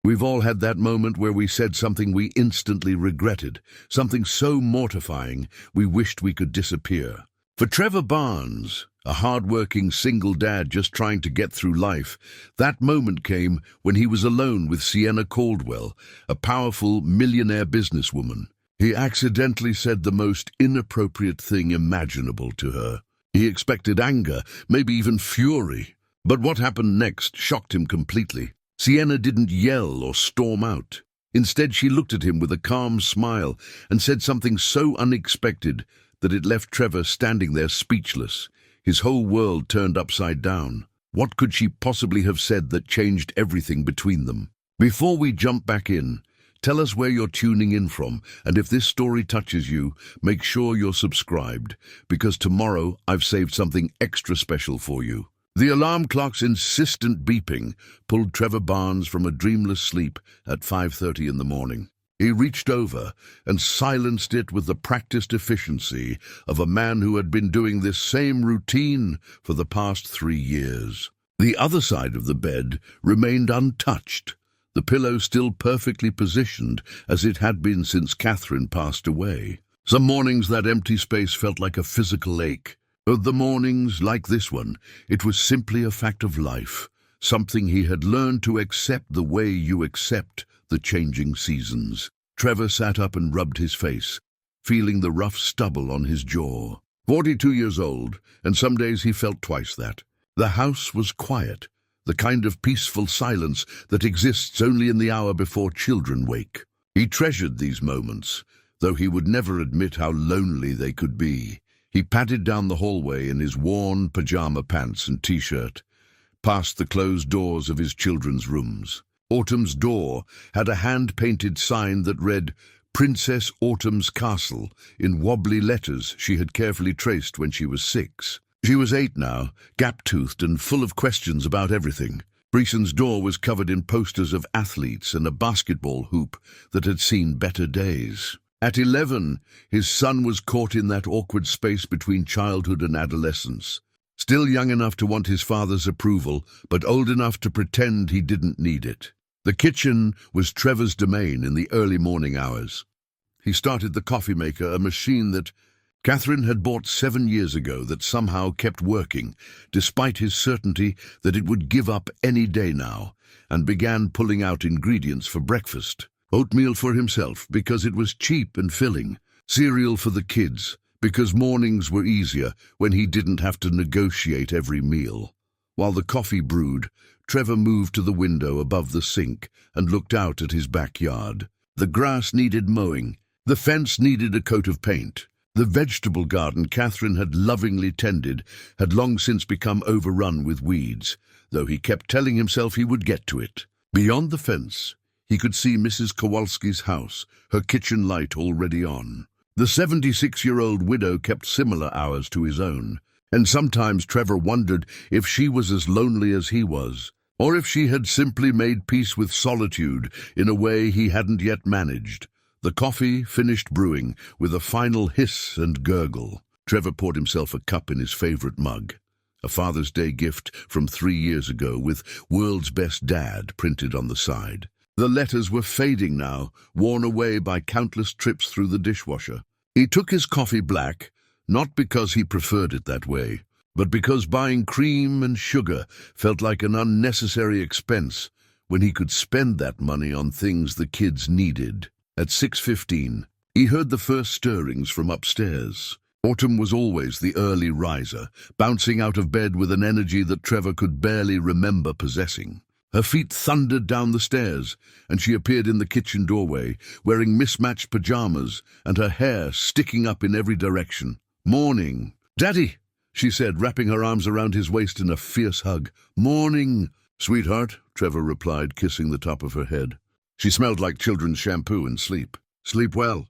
We've all had that moment where we said something we instantly regretted, something so mortifying we wished we could disappear. For Trevor Barnes, a hardworking single dad just trying to get through life, that moment came when he was alone with Sienna Caldwell, a powerful millionaire businesswoman. He accidentally said the most inappropriate thing imaginable to her. He expected anger, maybe even fury. But what happened next shocked him completely. Sienna didn't yell or storm out. Instead, she looked at him with a calm smile and said something so unexpected that it left Trevor standing there speechless, his whole world turned upside down. What could she possibly have said that changed everything between them? Before we jump back in, tell us where you're tuning in from, and if this story touches you, make sure you're subscribed, because tomorrow I've saved something extra special for you. The alarm clock's insistent beeping pulled Trevor Barnes from a dreamless sleep at 5:30 in the morning. He reached over and silenced it with the practiced efficiency of a man who had been doing this same routine for the past 3 years. The other side of the bed remained untouched, the pillow still perfectly positioned as it had been since Catherine passed away. Some mornings that empty space felt like a physical ache. Other mornings, like this one, it was simply a fact of life, something he had learned to accept the way you accept the changing seasons. Trevor sat up and rubbed his face, feeling the rough stubble on his jaw. 42 years old, and some days he felt twice that. The house was quiet, the kind of peaceful silence that exists only in the hour before children wake. He treasured these moments, though he would never admit how lonely they could be. He padded down the hallway in his worn pajama pants and t-shirt, past the closed doors of his children's rooms. Autumn's door had a hand-painted sign that read, "Princess Autumn's Castle," in wobbly letters she had carefully traced when she was 6. She was 8 now, gap-toothed and full of questions about everything. Breeson's door was covered in posters of athletes and a basketball hoop that had seen better days. At 11, his son was caught in that awkward space between childhood and adolescence. Still young enough to want his father's approval, but old enough to pretend he didn't need it. The kitchen was Trevor's domain in the early morning hours. He started the coffee maker, a machine that Catherine had bought 7 years ago that somehow kept working, despite his certainty that it would give up any day now, and began pulling out ingredients for breakfast. Oatmeal for himself, because it was cheap and filling. Cereal for the kids, because mornings were easier when he didn't have to negotiate every meal. While the coffee brewed, Trevor moved to the window above the sink and looked out at his backyard. The grass needed mowing. The fence needed a coat of paint. The vegetable garden Catherine had lovingly tended had long since become overrun with weeds, though he kept telling himself he would get to it. Beyond the fence, he could see Mrs. Kowalski's house, her kitchen light already on. The 76-year-old widow kept similar hours to his own, and sometimes Trevor wondered if she was as lonely as he was, or if she had simply made peace with solitude in a way he hadn't yet managed. The coffee finished brewing with a final hiss and gurgle. Trevor poured himself a cup in his favorite mug, a Father's Day gift from 3 years ago with "World's Best Dad" printed on the side. The letters were fading now, worn away by countless trips through the dishwasher. He took his coffee black, not because he preferred it that way, but because buying cream and sugar felt like an unnecessary expense when he could spend that money on things the kids needed. At 6:15, he heard the first stirrings from upstairs. Autumn was always the early riser, bouncing out of bed with an energy that Trevor could barely remember possessing. Her feet thundered down the stairs, and she appeared in the kitchen doorway, wearing mismatched pajamas and her hair sticking up in every direction. "Morning." "Daddy," she said, wrapping her arms around his waist in a fierce hug. "Morning." "Sweetheart," Trevor replied, kissing the top of her head. She smelled like children's shampoo in sleep. "Sleep well."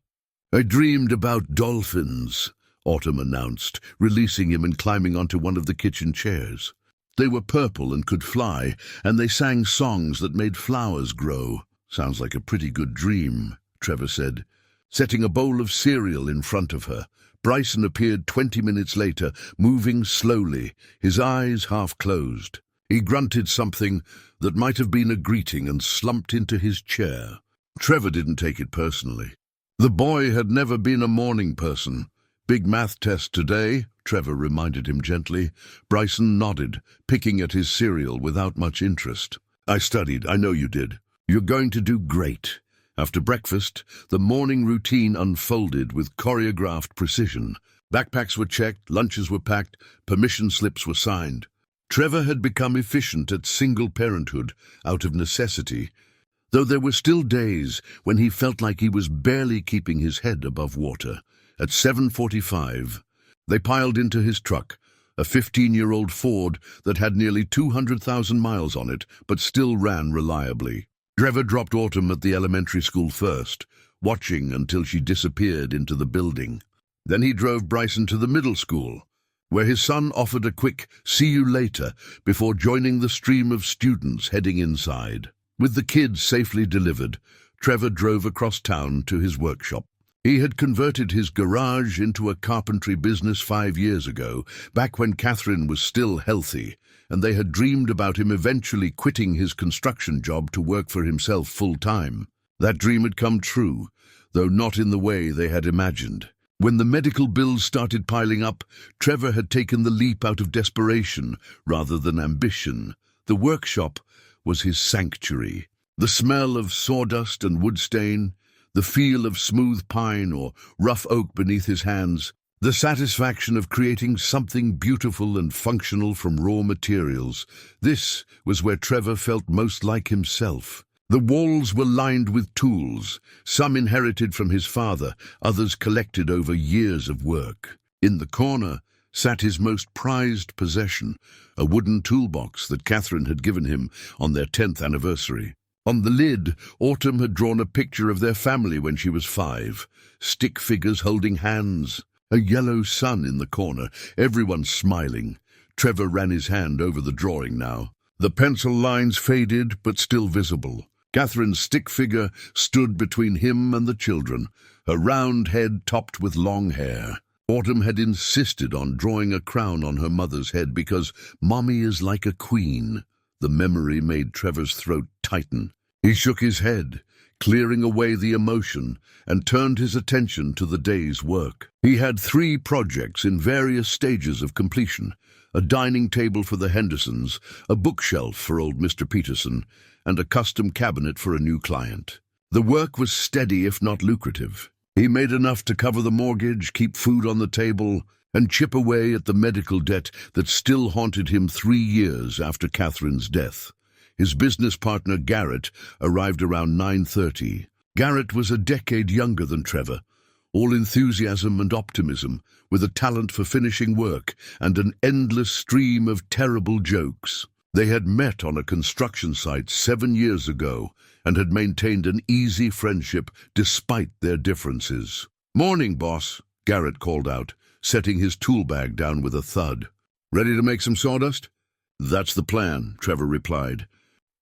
"I dreamed about dolphins," Autumn announced, releasing him and climbing onto one of the kitchen chairs. They were purple and could fly, and they sang songs that made flowers grow. "Sounds like a pretty good dream," Trevor said, setting a bowl of cereal in front of her. Bryson appeared 20 minutes later, moving slowly, his eyes half closed. He grunted something that might have been a greeting and slumped into his chair. Trevor didn't take it personally. The boy had never been a morning person. "Big math test today," Trevor reminded him gently. Bryson nodded, picking at his cereal without much interest. "I studied, I know you did. You're going to do great." After breakfast, the morning routine unfolded with choreographed precision. Backpacks were checked, lunches were packed, permission slips were signed. Trevor had become efficient at single parenthood out of necessity, though there were still days when he felt like he was barely keeping his head above water. At 7:45, they piled into his truck, a 15-year-old Ford that had nearly 200,000 miles on it, but still ran reliably. Trevor dropped Autumn at the elementary school first, watching until she disappeared into the building. Then he drove Bryson to the middle school, where his son offered a quick "see you later" before joining the stream of students heading inside. With the kids safely delivered, Trevor drove across town to his workshop. He had converted his garage into a carpentry business 5 years ago, back when Catherine was still healthy, and they had dreamed about him eventually quitting his construction job to work for himself full-time. That dream had come true, though not in the way they had imagined. When the medical bills started piling up, Trevor had taken the leap out of desperation rather than ambition. The workshop was his sanctuary. The smell of sawdust and wood stain, the feel of smooth pine or rough oak beneath his hands, the satisfaction of creating something beautiful and functional from raw materials. This was where Trevor felt most like himself. The walls were lined with tools, some inherited from his father, others collected over years of work. In the corner sat his most prized possession, a wooden toolbox that Catherine had given him on their 10th anniversary. On the lid, Autumn had drawn a picture of their family when she was 5, stick figures holding hands. A yellow sun in the corner, everyone smiling. Trevor ran his hand over the drawing now. The pencil lines faded, but still visible. Catherine's stick figure stood between him and the children, her round head topped with long hair. Autumn had insisted on drawing a crown on her mother's head because "Mommy is like a queen." The memory made Trevor's throat tighten. He shook his head, clearing away the emotion, and turned his attention to the day's work. He had 3 projects in various stages of completion: a dining table for the Hendersons, a bookshelf for old Mr. Peterson, and a custom cabinet for a new client. The work was steady if not lucrative. He made enough to cover the mortgage, keep food on the table, and chip away at the medical debt that still haunted him 3 years after Catherine's death. His business partner, Garrett, arrived around 9:30. Garrett was a decade younger than Trevor, all enthusiasm and optimism, with a talent for finishing work and an endless stream of terrible jokes. They had met on a construction site 7 years ago and had maintained an easy friendship despite their differences. "Morning, boss," Garrett called out, setting his tool bag down with a thud. "Ready to make some sawdust?" "That's the plan," Trevor replied.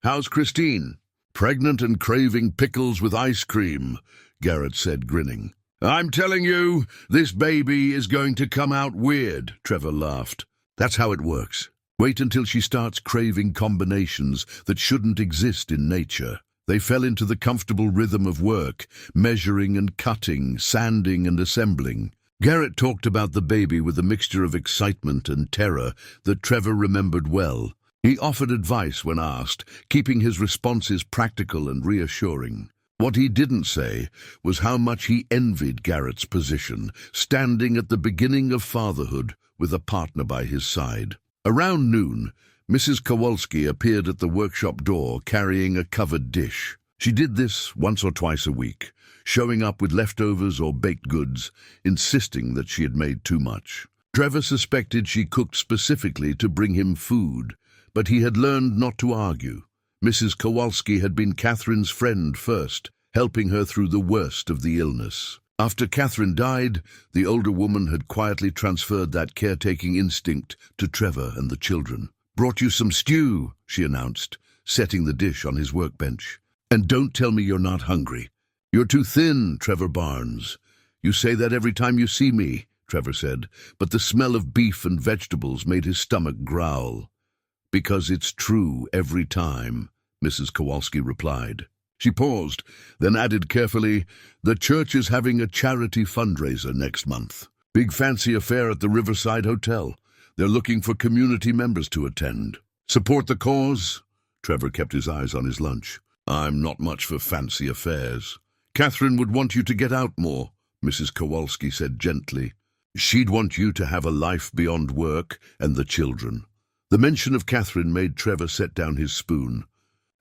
"How's Christine?" "Pregnant and craving pickles with ice cream," Garrett said, grinning. "I'm telling you, this baby is going to come out weird," Trevor laughed. "That's how it works. Wait until she starts craving combinations that shouldn't exist in nature." They fell into the comfortable rhythm of work, measuring and cutting, sanding and assembling. Garrett talked about the baby with a mixture of excitement and terror that Trevor remembered well. He offered advice when asked, keeping his responses practical and reassuring. What he didn't say was how much he envied Garrett's position, standing at the beginning of fatherhood with a partner by his side. Around noon, Mrs. Kowalski appeared at the workshop door carrying a covered dish. She did this once or twice a week, showing up with leftovers or baked goods, insisting that she had made too much. Trevor suspected she cooked specifically to bring him food, but he had learned not to argue. Mrs. Kowalski had been Catherine's friend first, helping her through the worst of the illness. After Catherine died, the older woman had quietly transferred that caretaking instinct to Trevor and the children. "Brought you some stew," she announced, setting the dish on his workbench. "And don't tell me you're not hungry." "You're too thin, Trevor Barnes." "You say that every time you see me," Trevor said, but the smell of beef and vegetables made his stomach growl. Because it's true every time, Mrs. Kowalski replied. She paused, then added carefully, "The church is having a charity fundraiser next month. Big fancy affair at the Riverside Hotel. They're looking for community members to attend. Support the cause?" Trevor kept his eyes on his lunch. "I'm not much for fancy affairs." "Catherine would want you to get out more," Mrs. Kowalski said gently. "She'd want you to have a life beyond work and the children." The mention of Catherine made Trevor set down his spoon.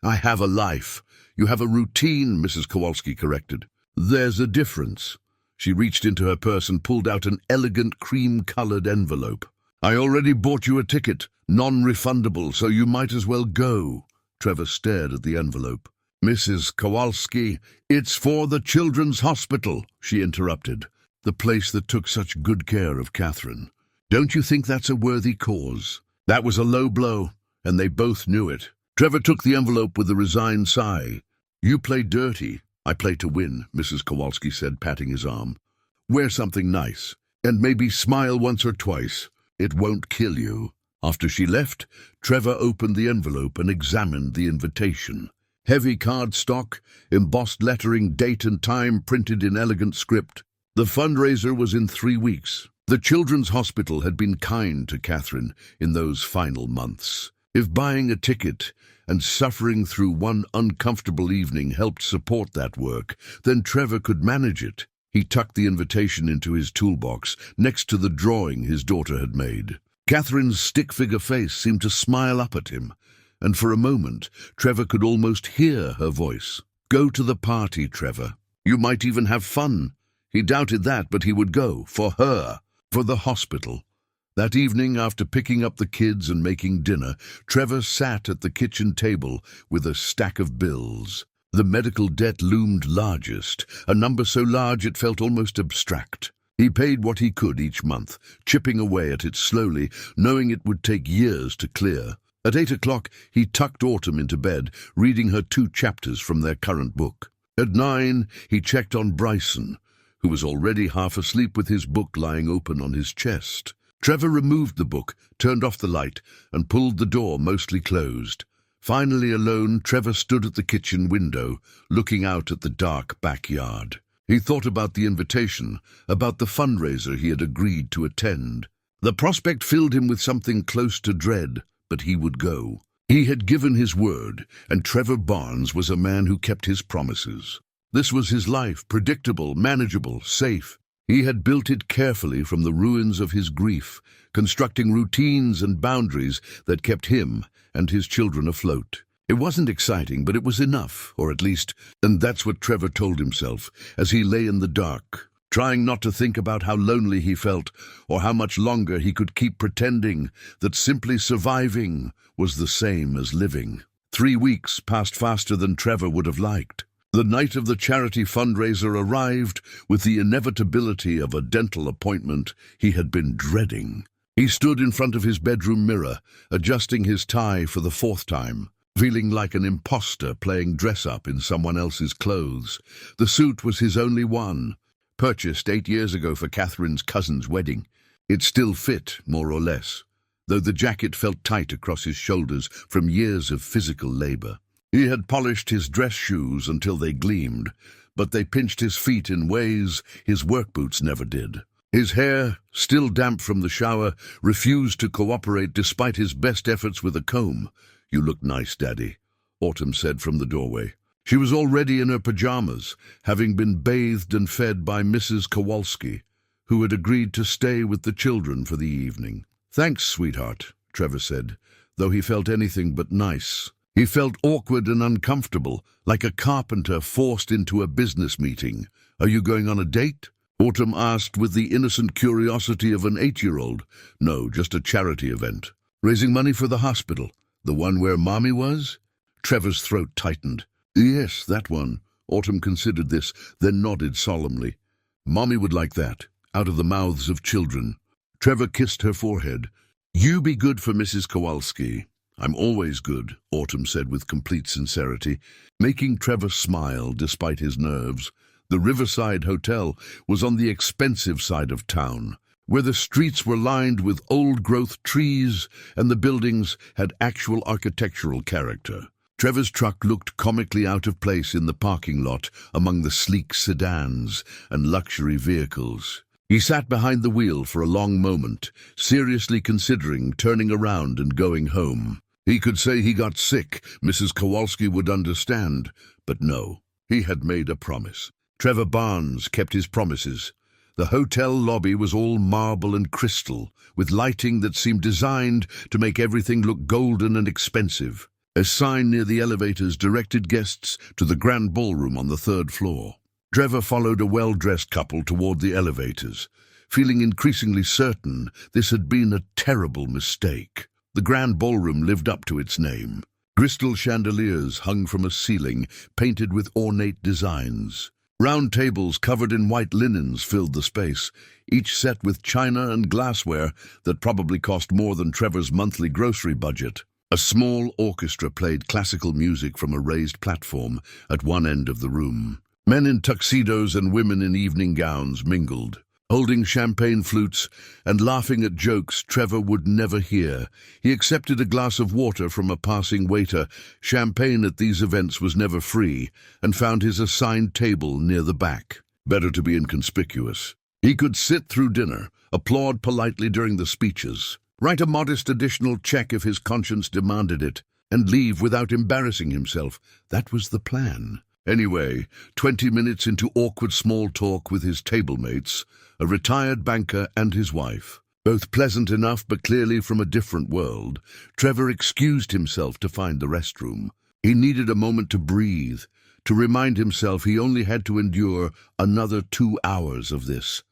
"I have a life. You have a routine," Mrs. Kowalski corrected. "There's a difference." She reached into her purse and pulled out an elegant cream-colored envelope. "I already bought you a ticket, non-refundable, so you might as well go." Trevor stared at the envelope. "Mrs. Kowalski, it's for the Children's Hospital," she interrupted. "The place that took such good care of Catherine. Don't you think that's a worthy cause?" That was a low blow, and they both knew it. Trevor took the envelope with a resigned sigh. "You play dirty. I play to win," Mrs. Kowalski said, patting his arm. "Wear something nice, and maybe smile once or twice. It won't kill you." After she left, Trevor opened the envelope and examined the invitation. Heavy cardstock, embossed lettering, date and time printed in elegant script. The fundraiser was in 3 weeks. The Children's Hospital had been kind to Catherine in those final months. If buying a ticket and suffering through one uncomfortable evening helped support that work, then Trevor could manage it. He tucked the invitation into his toolbox next to the drawing his daughter had made. Catherine's stick-figure face seemed to smile up at him, and for a moment Trevor could almost hear her voice. "Go to the party, Trevor. You might even have fun." He doubted that, but he would go, for her, for the hospital. That evening, after picking up the kids and making dinner, Trevor sat at the kitchen table with a stack of bills. The medical debt loomed largest, a number so large it felt almost abstract. He paid what he could each month, chipping away at it slowly, knowing it would take years to clear. At 8 o'clock, he tucked Autumn into bed, reading her 2 chapters from their current book. At 9, he checked on Bryson, who was already half asleep with his book lying open on his chest. Trevor removed the book, turned off the light, and pulled the door mostly closed. Finally alone, Trevor stood at the kitchen window, looking out at the dark backyard. He thought about the invitation, about the fundraiser he had agreed to attend. The prospect filled him with something close to dread, but he would go. He had given his word, and Trevor Barnes was a man who kept his promises. This was his life, predictable, manageable, safe. He had built it carefully from the ruins of his grief, constructing routines and boundaries that kept him and his children afloat. It wasn't exciting, but it was enough, or at least, and that's what Trevor told himself as he lay in the dark, trying not to think about how lonely he felt or how much longer he could keep pretending that simply surviving was the same as living. 3 weeks passed faster than Trevor would have liked. The night of the charity fundraiser arrived with the inevitability of a dental appointment he had been dreading. He stood in front of his bedroom mirror, adjusting his tie for the 4th time, feeling like an imposter playing dress-up in someone else's clothes. The suit was his only one, purchased 8 years ago for Catherine's cousin's wedding. It still fit, more or less, though the jacket felt tight across his shoulders from years of physical labor. He had polished his dress shoes until they gleamed, but they pinched his feet in ways his work boots never did. His hair, still damp from the shower, refused to cooperate despite his best efforts with a comb. "You look nice, Daddy," Autumn said from the doorway. She was already in her pajamas, having been bathed and fed by Mrs. Kowalski, who had agreed to stay with the children for the evening. "Thanks, sweetheart," Trevor said, though he felt anything but nice. He felt awkward and uncomfortable, like a carpenter forced into a business meeting. "Are you going on a date?" Autumn asked with the innocent curiosity of an 8-year-old. "No, just a charity event." "Raising money for the hospital, the one where Mommy was?" Trevor's throat tightened. "Yes, that one." Autumn considered this, then nodded solemnly. "Mommy would like that, out of the mouths of children." Trevor kissed her forehead. "You be good for Mrs. Kowalski." "I'm always good," Autumn said with complete sincerity, making Trevor smile despite his nerves. The Riverside Hotel was on the expensive side of town, where the streets were lined with old-growth trees and the buildings had actual architectural character. Trevor's truck looked comically out of place in the parking lot among the sleek sedans and luxury vehicles. He sat behind the wheel for a long moment, seriously considering turning around and going home. He could say he got sick, Mrs. Kowalski would understand, but no, he had made a promise. Trevor Barnes kept his promises. The hotel lobby was all marble and crystal, with lighting that seemed designed to make everything look golden and expensive. A sign near the elevators directed guests to the grand ballroom on the 3rd floor. Trevor followed a well-dressed couple toward the elevators, feeling increasingly certain this had been a terrible mistake. The grand ballroom lived up to its name. Crystal chandeliers hung from a ceiling, painted with ornate designs. Round tables covered in white linens filled the space, each set with china and glassware that probably cost more than Trevor's monthly grocery budget. A small orchestra played classical music from a raised platform at one end of the room. Men in tuxedos and women in evening gowns mingled, holding champagne flutes and laughing at jokes Trevor would never hear. He accepted a glass of water from a passing waiter. Champagne at these events was never free, and found his assigned table near the back. Better to be inconspicuous. He could sit through dinner, applaud politely during the speeches, write a modest additional check if his conscience demanded it, and leave without embarrassing himself. That was the plan. Anyway, 20 minutes into awkward small talk with his table mates, a retired banker and his wife, both pleasant enough but clearly from a different world, Trevor excused himself to find the restroom. He needed a moment to breathe, to remind himself he only had to endure another 2 hours of this.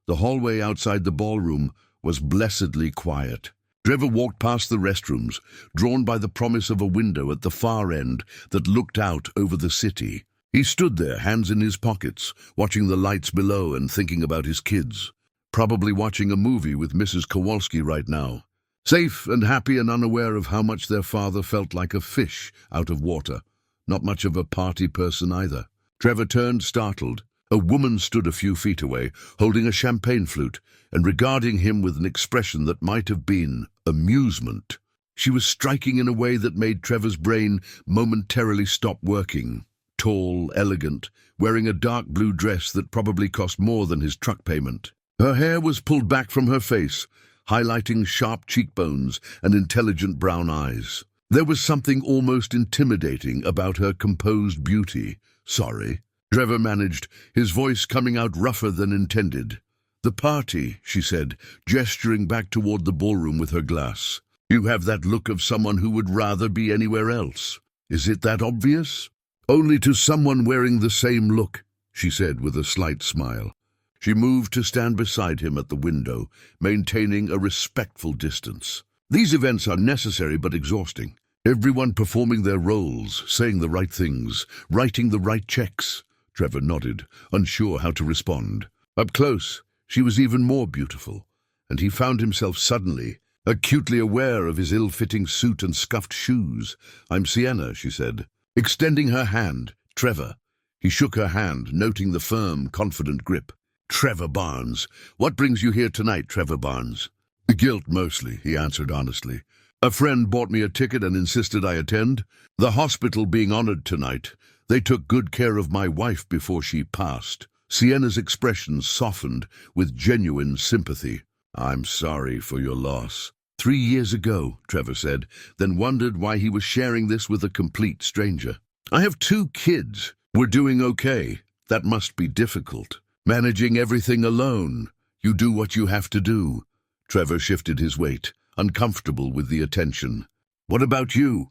The hallway outside the ballroom was blessedly quiet. Trevor walked past the restrooms, drawn by the promise of a window at the far end that looked out over the city. He stood there, hands in his pockets, watching the lights below and thinking about his kids. Probably watching a movie with Mrs. Kowalski right now. Safe and happy and unaware of how much their father felt like a fish out of water. Not much of a party person either. Trevor turned, startled. A woman stood a few feet away, holding a champagne flute, and regarding him with an expression that might have been amusement. She was striking in a way that made Trevor's brain momentarily stop working. Tall, elegant, wearing a dark blue dress that probably cost more than his truck payment. Her hair was pulled back from her face, highlighting sharp cheekbones and intelligent brown eyes. There was something almost intimidating about her composed beauty. "Sorry," Trevor managed, his voice coming out rougher than intended. "The party," she said, gesturing back toward the ballroom with her glass. "You have that look of someone who would rather be anywhere else. Is it that obvious?" "Only to someone wearing the same look," she said with a slight smile. She moved to stand beside him at the window, maintaining a respectful distance. "These events are necessary but exhausting. Everyone performing their roles, saying the right things, writing the right checks." Trevor nodded, unsure how to respond. Up close, she was even more beautiful, and he found himself suddenly, acutely aware of his ill-fitting suit and scuffed shoes. "I'm Sienna," she said, extending her hand. "Trevor." He shook her hand, noting the firm, confident grip. "Trevor Barnes. What brings you here tonight, Trevor Barnes?" "Guilt, mostly," he answered honestly. "A friend bought me a ticket and insisted I attend. The hospital being honored tonight. They took good care of my wife before she passed." Sienna's expression softened with genuine sympathy. "I'm sorry for your loss." 3 years ago, Trevor said, then wondered why he was sharing this with a complete stranger. "I have 2 kids. We're doing okay. That must be difficult. Managing everything alone. You do what you have to do." Trevor shifted his weight, uncomfortable with the attention. "What about you?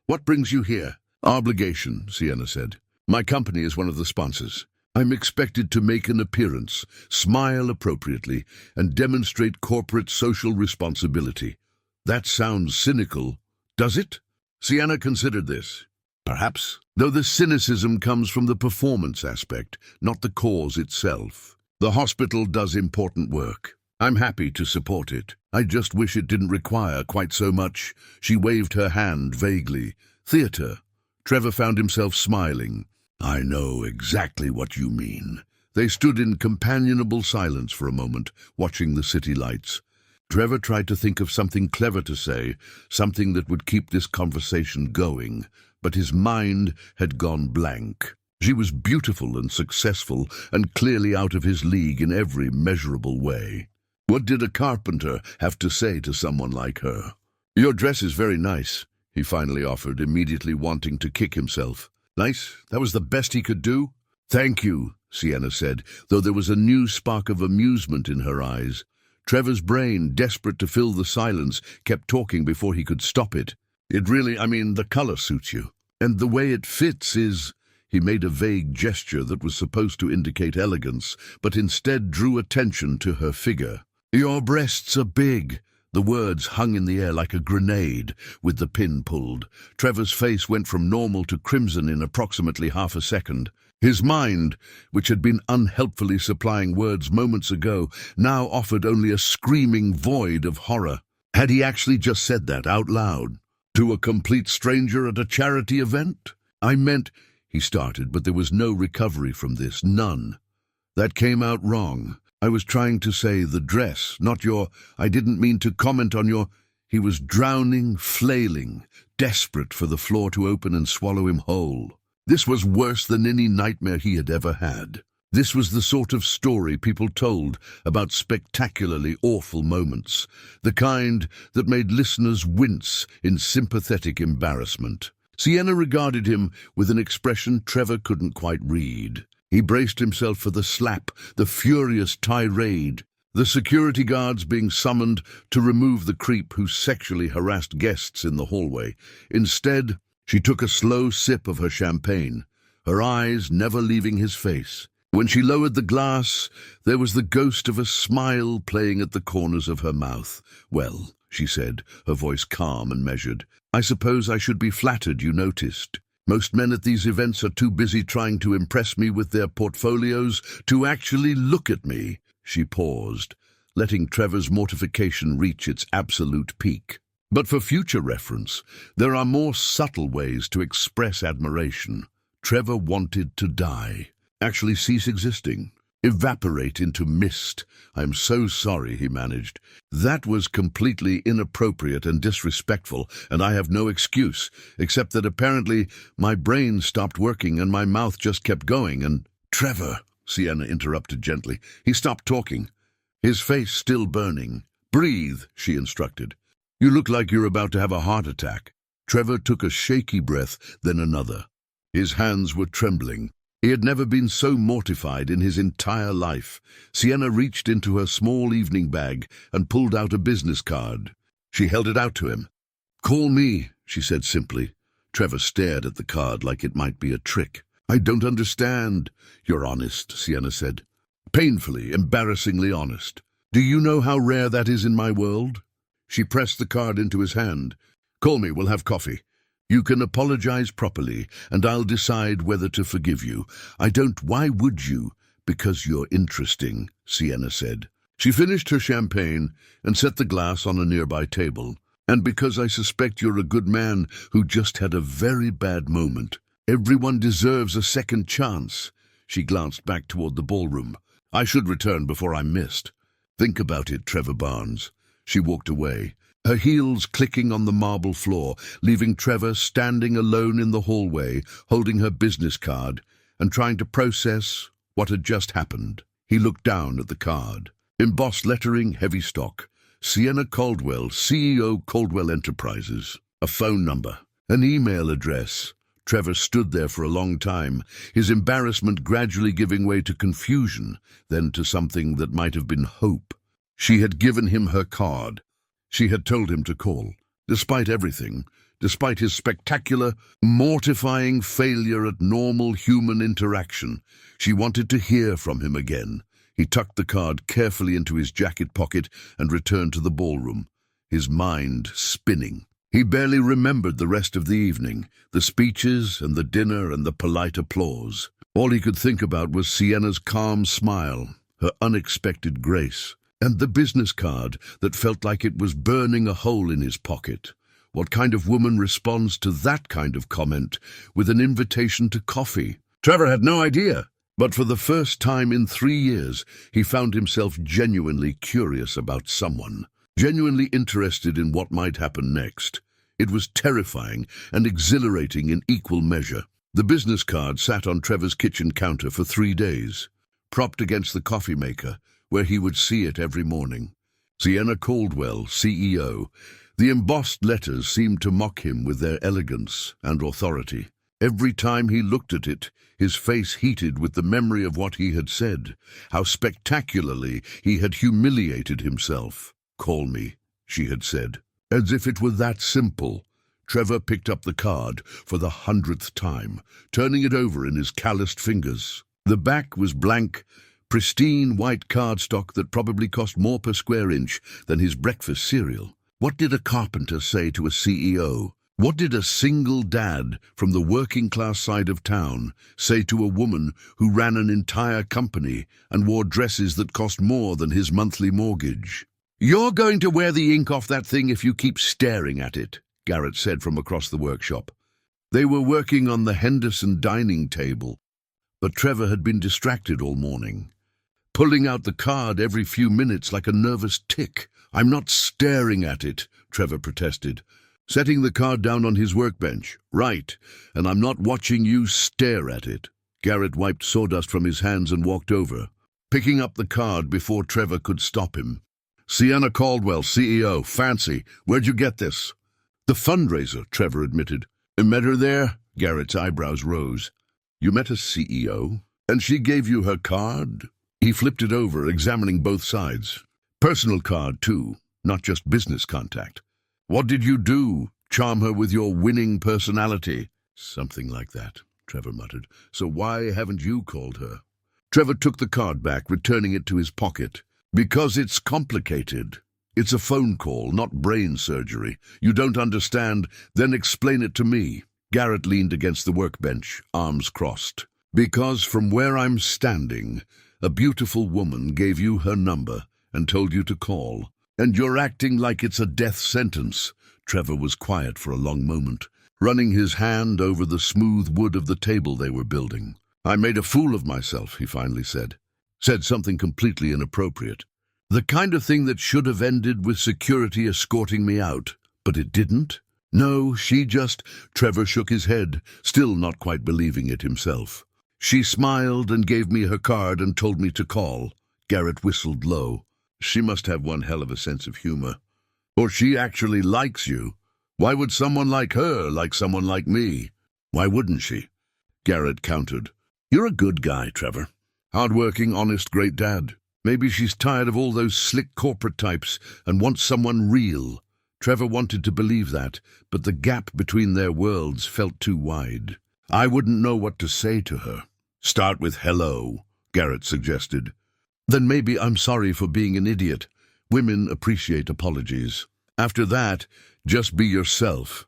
What brings you here?" "Obligation," Sienna said. "My company is one of the sponsors. I'm expected to make an appearance, smile appropriately, and demonstrate corporate social responsibility. That sounds cynical, does it?" Sienna considered this. "Perhaps, though the cynicism comes from the performance aspect, not the cause itself. The hospital does important work. I'm happy to support it. I just wish it didn't require quite so much." She waved her hand vaguely. "Theater." Trevor found himself smiling. "I know exactly what you mean. They stood in companionable silence for a moment, watching the city lights. Trevor tried to think of something clever to say, something that would keep this conversation going, but his mind had gone blank. She was beautiful and successful, and clearly out of his league in every measurable way. What did a carpenter have to say to someone like her? "Your dress is very nice," he finally offered, immediately wanting to kick himself. "Nice? That was the best he could do?" "Thank you," Sienna said, though there was a new spark of amusement in her eyes. Trevor's brain, desperate to fill the silence, kept talking before he could stop it. The color suits you. And the way it fits is—" He made a vague gesture that was supposed to indicate elegance, but instead drew attention to her figure. "Your breasts are big." The words hung in the air like a grenade, with the pin pulled. Trevor's face went from normal to crimson in approximately half a second. His mind, which had been unhelpfully supplying words moments ago, now offered only a screaming void of horror. Had he actually just said that out loud? To a complete stranger at a charity event? "I meant—" he started, but there was no recovery from this, none. "That came out wrong. I was trying to say the dress, not I didn't mean to comment on your—" He was drowning, flailing, desperate for the floor to open and swallow him whole. This was worse than any nightmare he had ever had. This was the sort of story people told about spectacularly awful moments, the kind that made listeners wince in sympathetic embarrassment. Sienna regarded him with an expression Trevor couldn't quite read. He braced himself for the slap, the furious tirade, the security guards being summoned to remove the creep who sexually harassed guests in the hallway. Instead, she took a slow sip of her champagne, her eyes never leaving his face. When she lowered the glass, there was the ghost of a smile playing at the corners of her mouth. "Well," she said, her voice calm and measured, "I suppose I should be flattered you noticed. Most men at these events are too busy trying to impress me with their portfolios to actually look at me." She paused, letting Trevor's mortification reach its absolute peak. But for future reference, there are more subtle ways to express admiration. Trevor wanted to die, actually cease existing, evaporate into mist. "I'm so sorry," he managed. "That was completely inappropriate and disrespectful, and I have no excuse, except that apparently my brain stopped working and my mouth just kept going and—" "Trevor," Sienna interrupted gently. He stopped talking, his face still burning. "Breathe," she instructed. "You look like you're about to have a heart attack." Trevor took a shaky breath, then another. His hands were trembling. He had never been so mortified in his entire life. Sienna reached into her small evening bag and pulled out a business card. She held it out to him. "Call me," she said simply. Trevor stared at the card like it might be a trick. "I don't understand." "You're honest," Sienna said. "Painfully, embarrassingly honest. Do you know how rare that is in my world?" She pressed the card into his hand. "Call me, we'll have coffee. You can apologize properly, and I'll decide whether to forgive you. I don't—" "Why would you?" "Because you're interesting," Sienna said. She finished her champagne and set the glass on a nearby table. "And because I suspect you're a good man who just had a very bad moment. Everyone deserves a second chance." She glanced back toward the ballroom. "I should return before I'm missed." "Think about it, Trevor Barnes." She walked away, her heels clicking on the marble floor, leaving Trevor standing alone in the hallway, holding her business card and trying to process what had just happened. He looked down at the card. Embossed lettering, heavy stock. Sienna Caldwell, CEO, Caldwell Enterprises. A phone number. An email address. Trevor stood there for a long time, his embarrassment gradually giving way to confusion, then to something that might have been hope. She had given him her card. She had told him to call. Despite everything, despite his spectacular, mortifying failure at normal human interaction, she wanted to hear from him again. He tucked the card carefully into his jacket pocket and returned to the ballroom, his mind spinning. He barely remembered the rest of the evening, the speeches and the dinner and the polite applause. All he could think about was Sienna's calm smile, her unexpected grace, and the business card that felt like it was burning a hole in his pocket. What kind of woman responds to that kind of comment with an invitation to coffee? Trevor had no idea. But for the first time in 3 years, he found himself genuinely curious about someone, genuinely interested in what might happen next. It was terrifying and exhilarating in equal measure. The business card sat on Trevor's kitchen counter for 3 days, propped against the coffee maker, where he would see it every morning. Sienna Caldwell, CEO. The embossed letters seemed to mock him with their elegance and authority. Every time he looked at it, his face heated with the memory of what he had said, how spectacularly he had humiliated himself. "Call me," she had said. As if it were that simple, Trevor picked up the card for the 100th time, turning it over in his calloused fingers. The back was blank, pristine white cardstock that probably cost more per square inch than his breakfast cereal. What did a carpenter say to a CEO? What did a single dad from the working-class side of town say to a woman who ran an entire company and wore dresses that cost more than his monthly mortgage? "You're going to wear the ink off that thing if you keep staring at it," Garrett said from across the workshop. They were working on the Henderson dining table, but Trevor had been distracted all morning, pulling out the card every few minutes like a nervous tick. "I'm not staring at it," Trevor protested, setting the card down on his workbench. "Right, and I'm not watching you stare at it." Garrett wiped sawdust from his hands and walked over, picking up the card before Trevor could stop him. "Sienna Caldwell, CEO. Fancy. Where'd you get this?" "The fundraiser," Trevor admitted. "I met her there?" Garrett's eyebrows rose. "You met a CEO? And she gave you her card?" He flipped it over, examining both sides. "Personal card, too, not just business contact. What did you do? Charm her with your winning personality?" "Something like that," Trevor muttered. "So why haven't you called her?" Trevor took the card back, returning it to his pocket. "Because it's complicated. It's a phone call, not brain surgery. You don't understand? Then explain it to me." Garrett leaned against the workbench, arms crossed. "Because from where I'm standing, a beautiful woman gave you her number and told you to call. And you're acting like it's a death sentence." Trevor was quiet for a long moment, running his hand over the smooth wood of the table they were building. "I made a fool of myself," he finally said. "Said something completely inappropriate. The kind of thing that should have ended with security escorting me out. But it didn't. No, she just—" Trevor shook his head, still not quite believing it himself. "She smiled and gave me her card and told me to call." Garrett whistled low. "She must have one hell of a sense of humor. Or she actually likes you. Why would someone like her like someone like me? Why wouldn't she?" Garrett countered. "You're a good guy, Trevor. Hardworking, honest, great dad. Maybe she's tired of all those slick corporate types and wants someone real." Trevor wanted to believe that, but the gap between their worlds felt too wide. "I wouldn't know what to say to her." "Start with hello," Garrett suggested. "Then maybe I'm sorry for being an idiot. Women appreciate apologies. After that, just be yourself.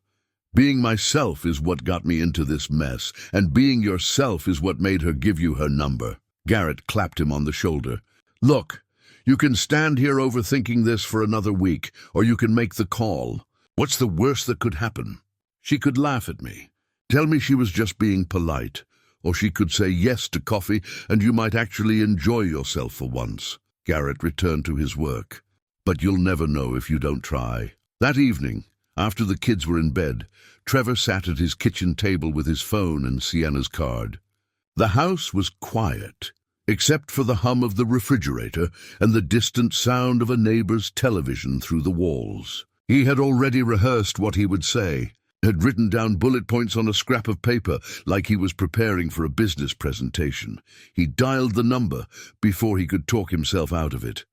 Being myself is what got me into this mess, and being yourself is what made her give you her number." Garrett clapped him on the shoulder. "Look, you can stand here overthinking this for another week, or you can make the call. What's the worst that could happen? She could laugh at me, tell me she was just being polite, or she could say yes to coffee and you might actually enjoy yourself for once." Garrett returned to his work. "But you'll never know if you don't try." That evening, after the kids were in bed, Trevor sat at his kitchen table with his phone and Sienna's card. The house was quiet, except for the hum of the refrigerator and the distant sound of a neighbor's television through the walls. He had already rehearsed what he would say, had written down bullet points on a scrap of paper like he was preparing for a business presentation. He dialed the number before he could talk himself out of it.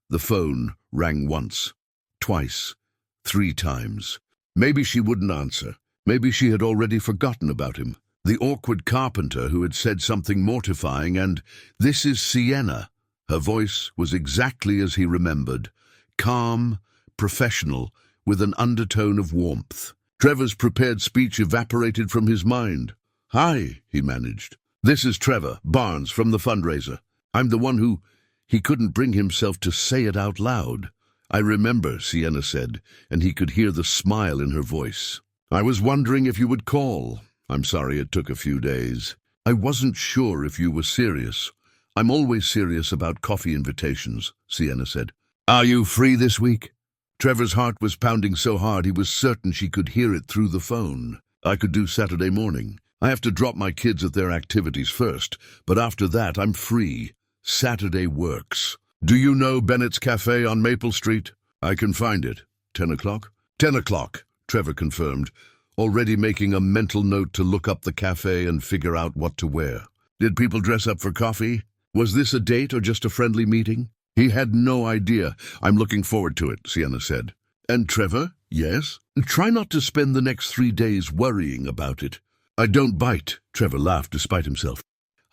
The phone rang once, twice, 3 times. Maybe she wouldn't answer. Maybe she had already forgotten about him. The awkward carpenter who had said something mortifying, and "This is Sienna." Her voice was exactly as he remembered, calm, professional, with an undertone of warmth. Trevor's prepared speech evaporated from his mind. "Hi," he managed. "This is Trevor Barnes from the fundraiser. I'm the one who—" He couldn't bring himself to say it out loud. "I remember," Sienna said, and he could hear the smile in her voice. "I was wondering if you would call. I'm sorry it took a few days." I wasn't sure if you were serious. I'm always serious about coffee invitations, Sienna said. Are you free this week? Trevor's heart was pounding so hard he was certain she could hear it through the phone. I could do Saturday morning. I have to drop my kids at their activities first, but after that I'm free. Saturday works. Do you know Bennett's Cafe on Maple Street? I can find it. 10 o'clock? 10 o'clock, Trevor confirmed, already making a mental note to look up the cafe and figure out what to wear. Did people dress up for coffee? Was this a date or just a friendly meeting? He had no idea. I'm looking forward to it, Sienna said. And Trevor? Yes? Try not to spend the next 3 days worrying about it. I don't bite, Trevor laughed despite himself.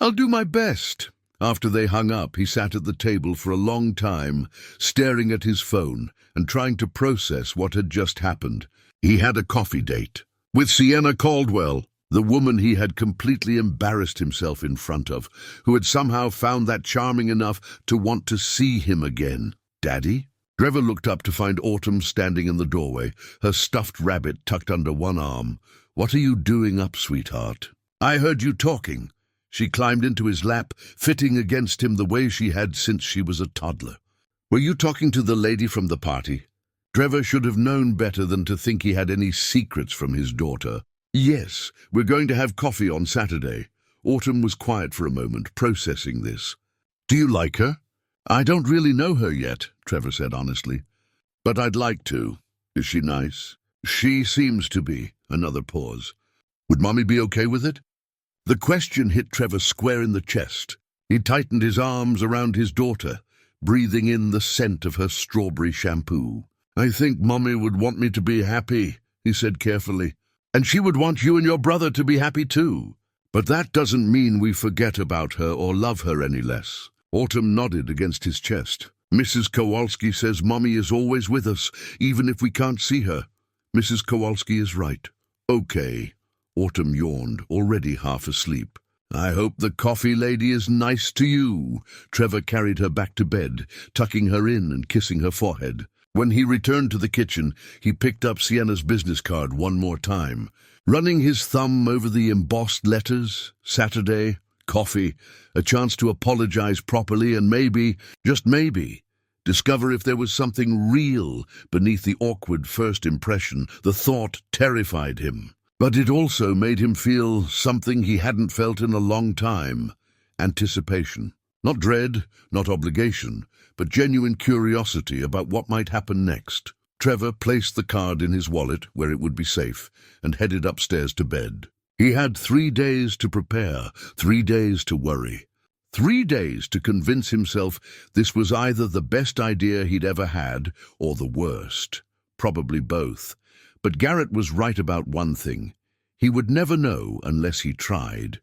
I'll do my best. After they hung up, he sat at the table for a long time, staring at his phone and trying to process what had just happened. He had a coffee date with Sienna Caldwell, the woman he had completely embarrassed himself in front of, who had somehow found that charming enough to want to see him again. Daddy? Trevor looked up to find Autumn standing in the doorway, her stuffed rabbit tucked under one arm. What are you doing up, sweetheart? I heard you talking. She climbed into his lap, fitting against him the way she had since she was a toddler. Were you talking to the lady from the party? Trevor should have known better than to think he had any secrets from his daughter. Yes, we're going to have coffee on Saturday. Autumn was quiet for a moment, processing this. Do you like her? I don't really know her yet, Trevor said honestly. But I'd like to. Is she nice? She seems to be. Another pause. Would Mommy be okay with it? The question hit Trevor square in the chest. He tightened his arms around his daughter, breathing in the scent of her strawberry shampoo. I think Mommy would want me to be happy, he said carefully. And she would want you and your brother to be happy too. But that doesn't mean we forget about her or love her any less. Autumn nodded against his chest. Mrs. Kowalski says Mommy is always with us, even if we can't see her. Mrs. Kowalski is right. Okay. Autumn yawned, already half asleep. I hope the coffee lady is nice to you. Trevor carried her back to bed, tucking her in and kissing her forehead. When he returned to the kitchen, he picked up Sienna's business card one more time, running his thumb over the embossed letters. Saturday, coffee, a chance to apologize properly and maybe, just maybe, discover if there was something real beneath the awkward first impression. The thought terrified him. But it also made him feel something he hadn't felt in a long time. Anticipation. Not dread, not obligation, but genuine curiosity about what might happen next. Trevor placed the card in his wallet where it would be safe and headed upstairs to bed. He had 3 days to prepare, 3 days to worry. 3 days to convince himself this was either the best idea he'd ever had or the worst. Probably both. But Garrett was right about one thing. He would never know unless he tried.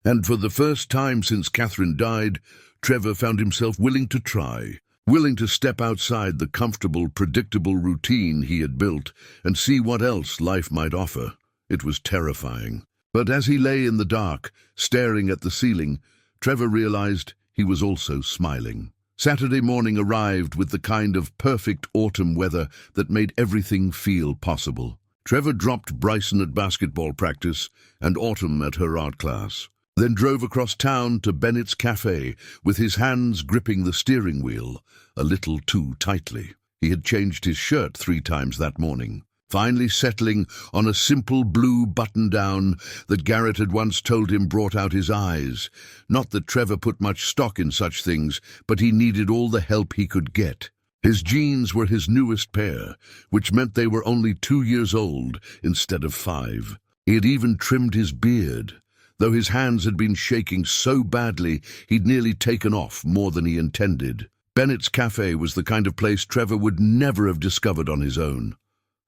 And for the first time since Catherine died, Trevor found himself willing to try, willing to step outside the comfortable, predictable routine he had built and see what else life might offer. It was terrifying. But as he lay in the dark, staring at the ceiling, Trevor realized he was also smiling. Saturday morning arrived with the kind of perfect autumn weather that made everything feel possible. Trevor dropped Bryson at basketball practice and Autumn at her art class, then drove across town to Bennett's Cafe with his hands gripping the steering wheel a little too tightly. He had changed his shirt 3 times that morning, finally settling on a simple blue button-down that Garrett had once told him brought out his eyes. Not that Trevor put much stock in such things, but he needed all the help he could get. His jeans were his newest pair, which meant they were only 2 years old instead of 5. He had even trimmed his beard, though his hands had been shaking so badly he'd nearly taken off more than he intended. Bennett's Cafe was the kind of place Trevor would never have discovered on his own.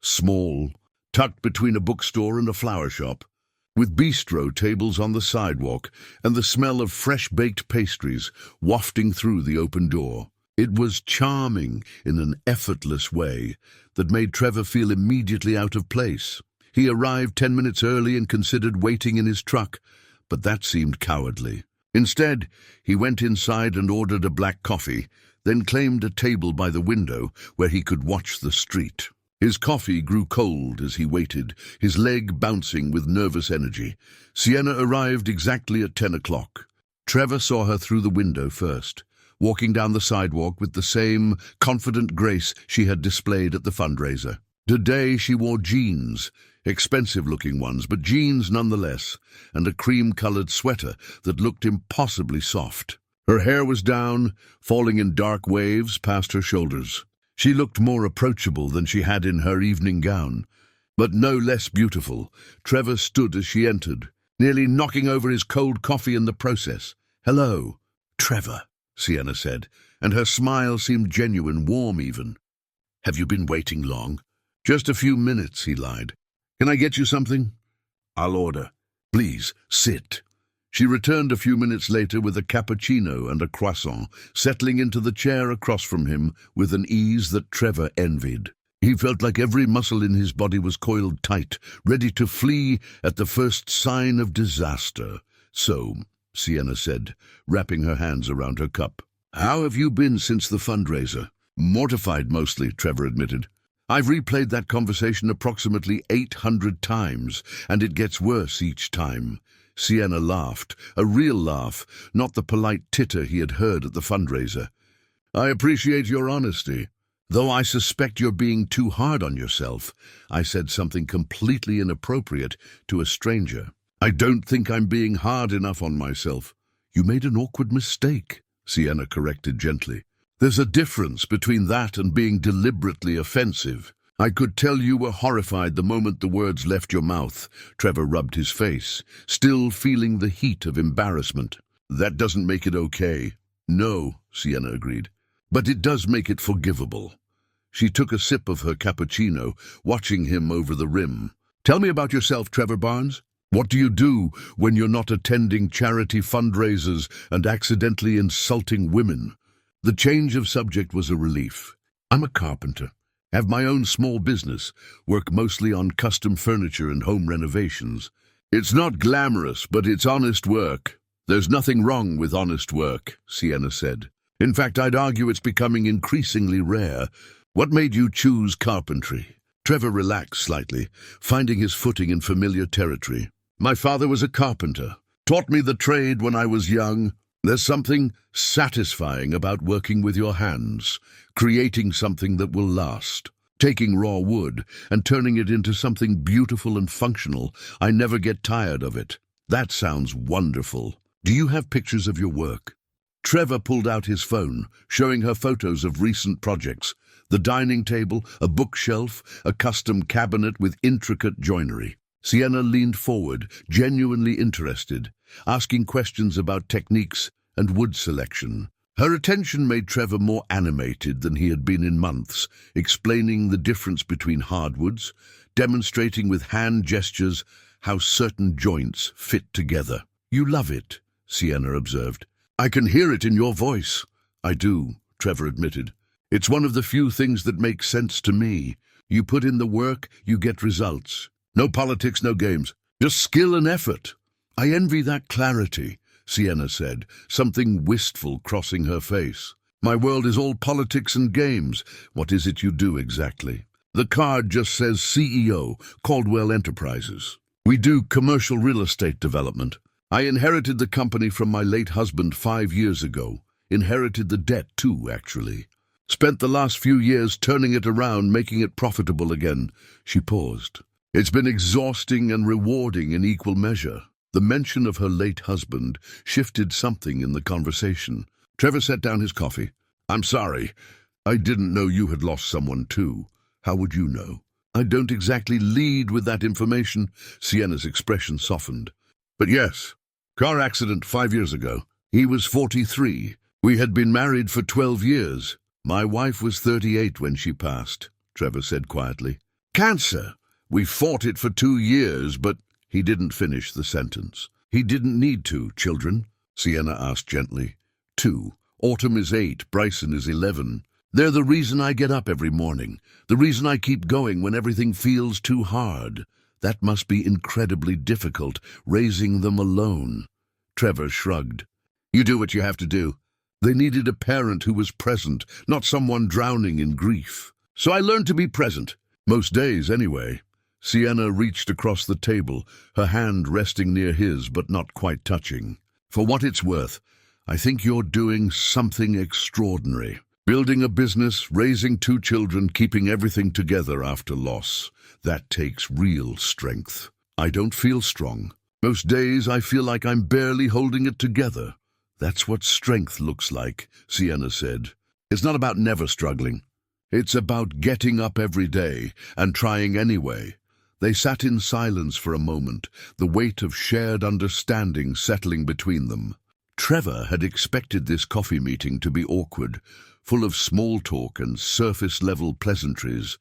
Small, tucked between a bookstore and a flower shop, with bistro tables on the sidewalk and the smell of fresh-baked pastries wafting through the open door. It was charming in an effortless way that made Trevor feel immediately out of place. He arrived 10 minutes early and considered waiting in his truck, but that seemed cowardly. Instead, he went inside and ordered a black coffee, then claimed a table by the window where he could watch the street. His coffee grew cold as he waited, his leg bouncing with nervous energy. Sienna arrived exactly at 10 o'clock. Trevor saw her through the window first, walking down the sidewalk with the same confident grace she had displayed at the fundraiser. Today she wore jeans, expensive-looking ones, but jeans nonetheless, and a cream-colored sweater that looked impossibly soft. Her hair was down, falling in dark waves past her shoulders. She looked more approachable than she had in her evening gown, but no less beautiful. Trevor stood as she entered, nearly knocking over his cold coffee in the process. "Hello, Trevor," Sienna said, and her smile seemed genuine, warm even. "Have you been waiting long?" "Just a few minutes," he lied. "Can I get you something?" "I'll order." "Please, sit." She returned a few minutes later with a cappuccino and a croissant, settling into the chair across from him with an ease that Trevor envied. He felt like every muscle in his body was coiled tight, ready to flee at the first sign of disaster. "So," Sienna said, wrapping her hands around her cup, "how have you been since the fundraiser?" "Mortified mostly," Trevor admitted. "I've replayed that conversation approximately 800 times, and it gets worse each time." Sienna laughed, a real laugh, not the polite titter he had heard at the fundraiser. "I appreciate your honesty. Though I suspect you're being too hard on yourself. I said something completely inappropriate to a stranger." "I don't think I'm being hard enough on myself." "You made an awkward mistake," Sienna corrected gently. "There's a difference between that and being deliberately offensive. I could tell you were horrified the moment the words left your mouth." Trevor rubbed his face, still feeling the heat of embarrassment. "That doesn't make it okay." "No," Sienna agreed, "but it does make it forgivable." She took a sip of her cappuccino, watching him over the rim. "Tell me about yourself, Trevor Barnes. What do you do when you're not attending charity fundraisers and accidentally insulting women?" The change of subject was a relief. "I'm a carpenter. Have my own small business, work mostly on custom furniture and home renovations. It's not glamorous, but it's honest work." "There's nothing wrong with honest work," Sienna said. "In fact, I'd argue it's becoming increasingly rare. What made you choose carpentry?" Trevor relaxed slightly, finding his footing in familiar territory. "My father was a carpenter. Taught me the trade when I was young. There's something satisfying about working with your hands, creating something that will last. Taking raw wood and turning it into something beautiful and functional. I never get tired of it." "That sounds wonderful. Do you have pictures of your work?" Trevor pulled out his phone, showing her photos of recent projects. The dining table, a bookshelf, a custom cabinet with intricate joinery. Sienna leaned forward, genuinely interested, asking questions about techniques and wood selection. Her attention made Trevor more animated than he had been in months, explaining the difference between hardwoods, demonstrating with hand gestures how certain joints fit together. "You love it," Sienna observed. "I can hear it in your voice." "I do," Trevor admitted. "It's one of the few things that make sense to me. You put in the work, you get results. No politics, no games. Just skill and effort." "I envy that clarity," Sienna said, something wistful crossing her face. "My world is all politics and games." "What is it you do exactly?" "The card just says CEO, Caldwell Enterprises. We do commercial real estate development. I inherited the company from my late husband 5 years ago. Inherited the debt too, actually. Spent the last few years turning it around, making it profitable again." She paused. "It's been exhausting and rewarding in equal measure." The mention of her late husband shifted something in the conversation. Trevor set down his coffee. "I'm sorry. I didn't know you had lost someone too. How would you know?" "I don't exactly lead with that information." Sienna's expression softened. "But yes, car accident 5 years ago. He was 43. We had been married for 12 years. My wife was 38 when she passed," Trevor said quietly. "Cancer. We fought it for 2 years, but—" He didn't finish the sentence. "He didn't need to, children?" Sienna asked gently. 2. Autumn is 8, Bryson is 11. They're the reason I get up every morning, the reason I keep going when everything feels too hard. That must be incredibly difficult, raising them alone." Trevor shrugged. "You do what you have to do. They needed a parent who was present, not someone drowning in grief. So I learned to be present. Most days, anyway. Sienna reached across the table, her hand resting near his but not quite touching. For what it's worth, I think you're doing something extraordinary. Building a business, raising 2 children, keeping everything together after loss. That takes real strength. I don't feel strong. Most days I feel like I'm barely holding it together. That's what strength looks like, Sienna said. It's not about never struggling. It's about getting up every day and trying anyway. They sat in silence for a moment, the weight of shared understanding settling between them. Trevor had expected this coffee meeting to be awkward, full of small talk and surface-level pleasantries.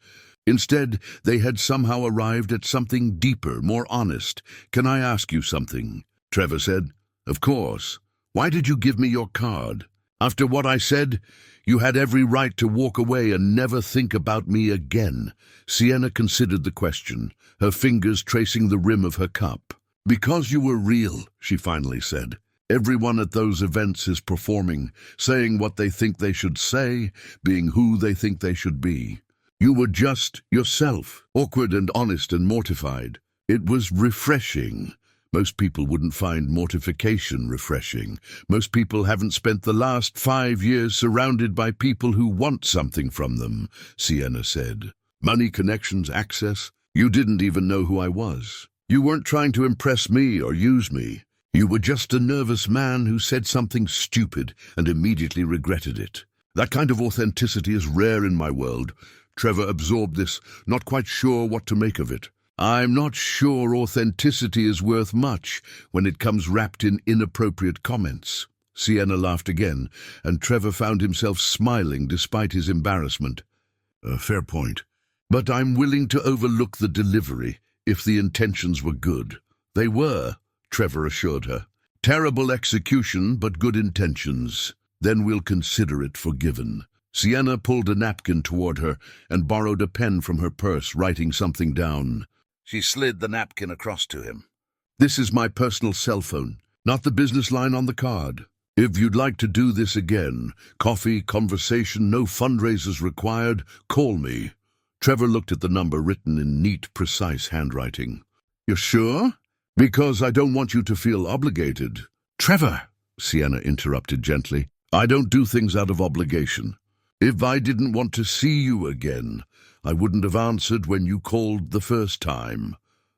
Instead, they had somehow arrived at something deeper, more honest. "Can I ask you something?" Trevor said. "Of course. Why did you give me your card? After what I said, you had every right to walk away and never think about me again." Sienna considered the question, her fingers tracing the rim of her cup. "Because you were real," she finally said. "Everyone at those events is performing, saying what they think they should say, being who they think they should be. You were just yourself, awkward and honest and mortified. It was refreshing." Most people wouldn't find mortification refreshing. Most people haven't spent the last 5 years surrounded by people who want something from them, Sienna said. "Money, connections, access. You didn't even know who I was. You weren't trying to impress me or use me. You were just a nervous man who said something stupid and immediately regretted it. That kind of authenticity is rare in my world." Trevor absorbed this, not quite sure what to make of it. "I'm not sure authenticity is worth much when it comes wrapped in inappropriate comments." Sienna laughed again, and Trevor found himself smiling despite his embarrassment. Fair point. But I'm willing to overlook the delivery if the intentions were good." "They were," Trevor assured her. "Terrible execution, but good intentions. Then we'll consider it forgiven." Sienna pulled a napkin toward her and borrowed a pen from her purse, writing something down. She slid the napkin across to him. "This is my personal cell phone, not the business line on the card. If you'd like to do this again, coffee, conversation, no fundraisers required, call me." Trevor looked at the number written in neat, precise handwriting. "You're sure? Because I don't want you to feel obligated." "Trevor," Sienna interrupted gently, "I don't do things out of obligation. If I didn't want to see you again, I wouldn't have answered when you called the first time."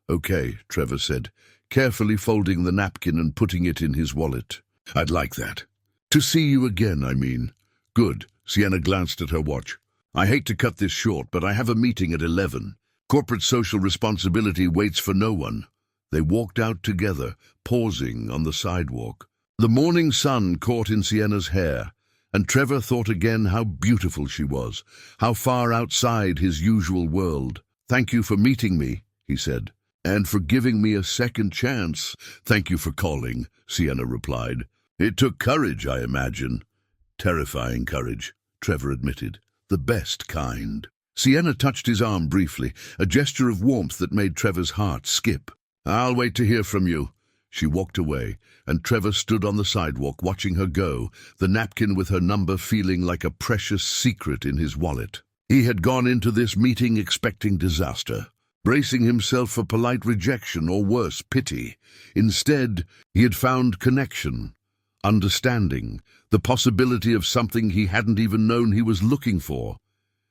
"Okay," Trevor said, carefully folding the napkin and putting it in his wallet. "I'd like that. To see you again, I mean." "Good." Sienna glanced at her watch. "I hate to cut this short, but I have a meeting at 11. Corporate social responsibility waits for no one." They walked out together, pausing on the sidewalk. The morning sun caught in Sienna's hair, and Trevor thought again how beautiful she was, how far outside his usual world. "Thank you for meeting me," he said, "and for giving me a second chance." "Thank you for calling," Sienna replied. "It took courage, I imagine." "Terrifying courage," Trevor admitted. "The best kind." Sienna touched his arm briefly, a gesture of warmth that made Trevor's heart skip. "I'll wait to hear from you." She walked away, and Trevor stood on the sidewalk watching her go, the napkin with her number feeling like a precious secret in his wallet. He had gone into this meeting expecting disaster, bracing himself for polite rejection or worse, pity. Instead, he had found connection, understanding, the possibility of something he hadn't even known he was looking for.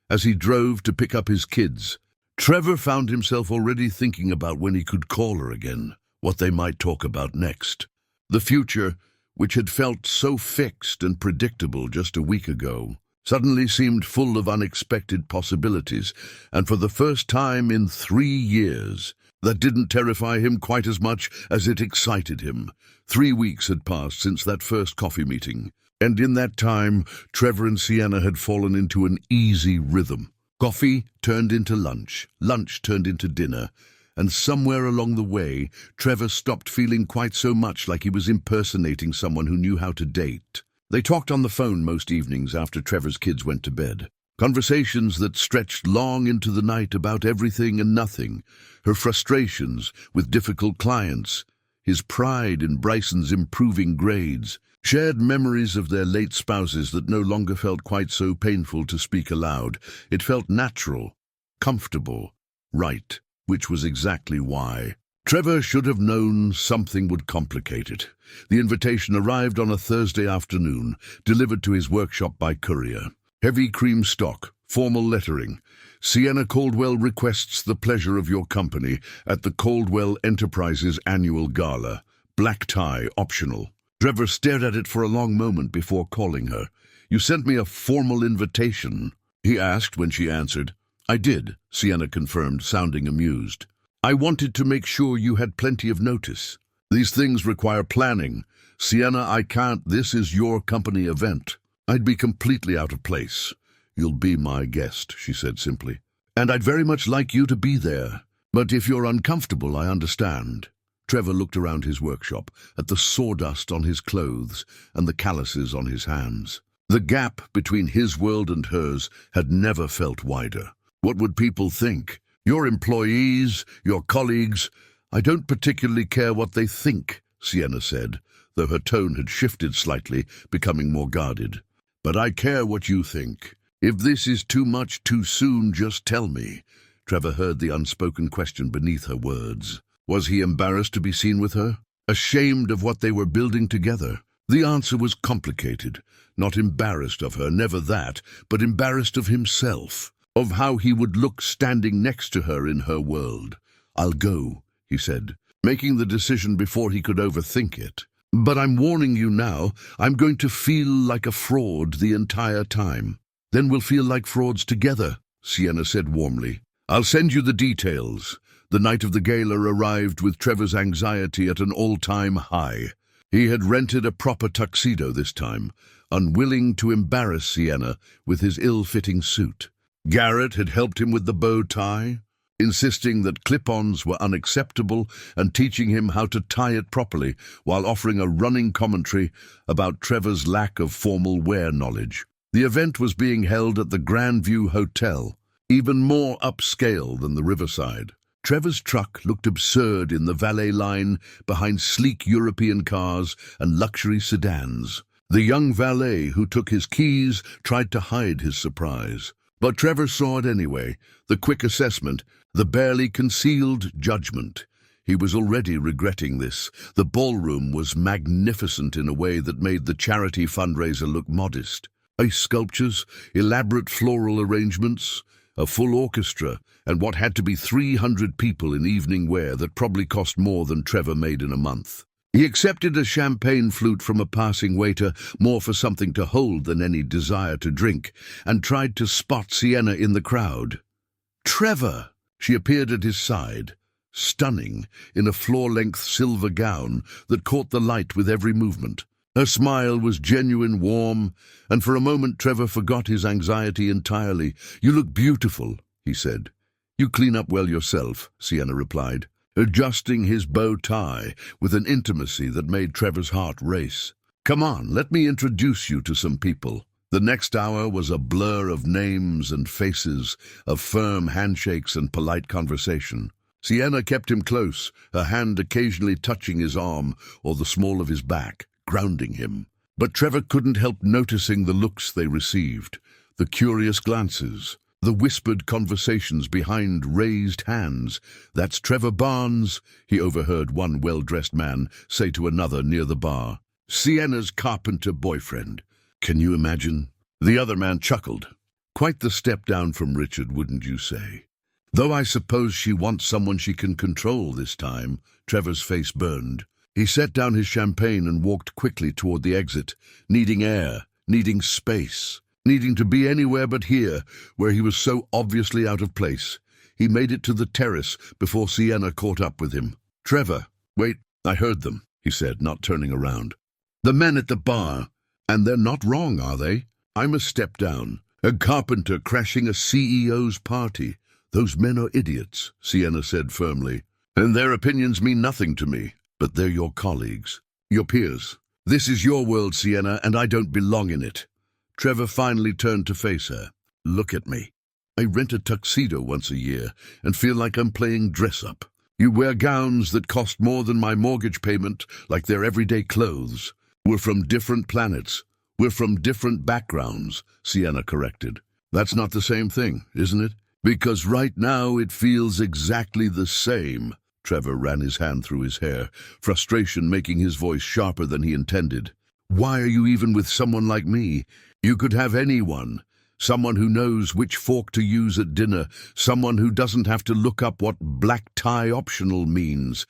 As he drove to pick up his kids, Trevor found himself already thinking about when he could call her again, what they might talk about next. The future, which had felt so fixed and predictable just a week ago, suddenly seemed full of unexpected possibilities, and for the first time in 3 years, that didn't terrify him quite as much as it excited him. 3 weeks had passed since that first coffee meeting, and in that time, Trevor and Sienna had fallen into an easy rhythm. Coffee turned into lunch, lunch turned into dinner, and somewhere along the way, Trevor stopped feeling quite so much like he was impersonating someone who knew how to date. They talked on the phone most evenings after Trevor's kids went to bed. Conversations that stretched long into the night about everything and nothing, her frustrations with difficult clients, his pride in Bryson's improving grades, shared memories of their late spouses that no longer felt quite so painful to speak aloud. It felt natural, comfortable, right, which was exactly why. Trevor should have known something would complicate it. The invitation arrived on a Thursday afternoon, delivered to his workshop by courier. Heavy cream stock, formal lettering. Sienna Caldwell requests the pleasure of your company at the Caldwell Enterprises annual gala. Black tie, optional. Trevor stared at it for a long moment before calling her. "You sent me a formal invitation?" he asked when she answered. "I did," Sienna confirmed, sounding amused. "I wanted to make sure you had plenty of notice. These things require planning. Sienna, I can't. This is your company event. I'd be completely out of place." "You'll be my guest," she said simply. "And I'd very much like you to be there. But if you're uncomfortable, I understand." Trevor looked around his workshop, at the sawdust on his clothes and the calluses on his hands. The gap between his world and hers had never felt wider. What would people think? Your employees, your colleagues? "I don't particularly care what they think," Sienna said, though her tone had shifted slightly, becoming more guarded. "But I care what you think. If this is too much too soon, just tell me." Trevor heard the unspoken question beneath her words. Was he embarrassed to be seen with her? Ashamed of what they were building together? The answer was complicated. Not embarrassed of her, never that, but embarrassed of himself, of how he would look standing next to her in her world. "I'll go," he said, making the decision before he could overthink it. "But I'm warning you now, I'm going to feel like a fraud the entire time." "Then we'll feel like frauds together," Sienna said warmly. "I'll send you the details." The night of the gala arrived with Trevor's anxiety at an all-time high. He had rented a proper tuxedo this time, unwilling to embarrass Sienna with his ill-fitting suit. Garrett had helped him with the bow tie, insisting that clip-ons were unacceptable and teaching him how to tie it properly while offering a running commentary about Trevor's lack of formal wear knowledge. The event was being held at the Grandview Hotel, even more upscale than the Riverside. Trevor's truck looked absurd in the valet line behind sleek European cars and luxury sedans. The young valet who took his keys tried to hide his surprise. But Trevor saw it anyway, the quick assessment, the barely concealed judgment. He was already regretting this. The ballroom was magnificent in a way that made the charity fundraiser look modest. Ice sculptures, elaborate floral arrangements, a full orchestra, and what had to be 300 people in evening wear that probably cost more than Trevor made in a month. He accepted a champagne flute from a passing waiter, more for something to hold than any desire to drink, and tried to spot Sienna in the crowd. "Trevor!" She appeared at his side, stunning, in a floor-length silver gown that caught the light with every movement. Her smile was genuine, warm, and for a moment Trevor forgot his anxiety entirely. "You look beautiful," he said. "You clean up well yourself," Sienna replied, adjusting his bow tie with an intimacy that made Trevor's heart race. "Come on, let me introduce you to some people." The next hour was a blur of names and faces, of firm handshakes and polite conversation. Sienna kept him close, her hand occasionally touching his arm or the small of his back, grounding him. But Trevor couldn't help noticing the looks they received, the curious glances, the whispered conversations behind raised hands. "That's Trevor Barnes," he overheard one well-dressed man say to another near the bar. "Sienna's carpenter boyfriend. Can you imagine?" The other man chuckled. "Quite the step down from Richard, wouldn't you say? Though I suppose she wants someone she can control this time." Trevor's face burned. He set down his champagne and walked quickly toward the exit, needing air, needing space, needing to be anywhere but here, where he was so obviously out of place. He made it to the terrace before Sienna caught up with him. "Trevor, wait, I heard them," he said, not turning around. "The men at the bar. And they're not wrong, are they? I must step down. A carpenter crashing a CEO's party. Those men are idiots," Sienna said firmly. "And their opinions mean nothing to me. But they're your colleagues, your peers. This is your world, Sienna, and I don't belong in it." Trevor finally turned to face her. "Look at me. I rent a tuxedo once a year and feel like I'm playing dress-up. You wear gowns that cost more than my mortgage payment, like they're everyday clothes. We're from different planets. We're from different backgrounds," Sienna corrected. "That's not the same thing, isn't it?" Because right now it feels exactly the same. Trevor ran his hand through his hair, frustration making his voice sharper than he intended. Why are you even with someone like me? You could have anyone. Someone who knows which fork to use at dinner. Someone who doesn't have to look up what black tie optional means.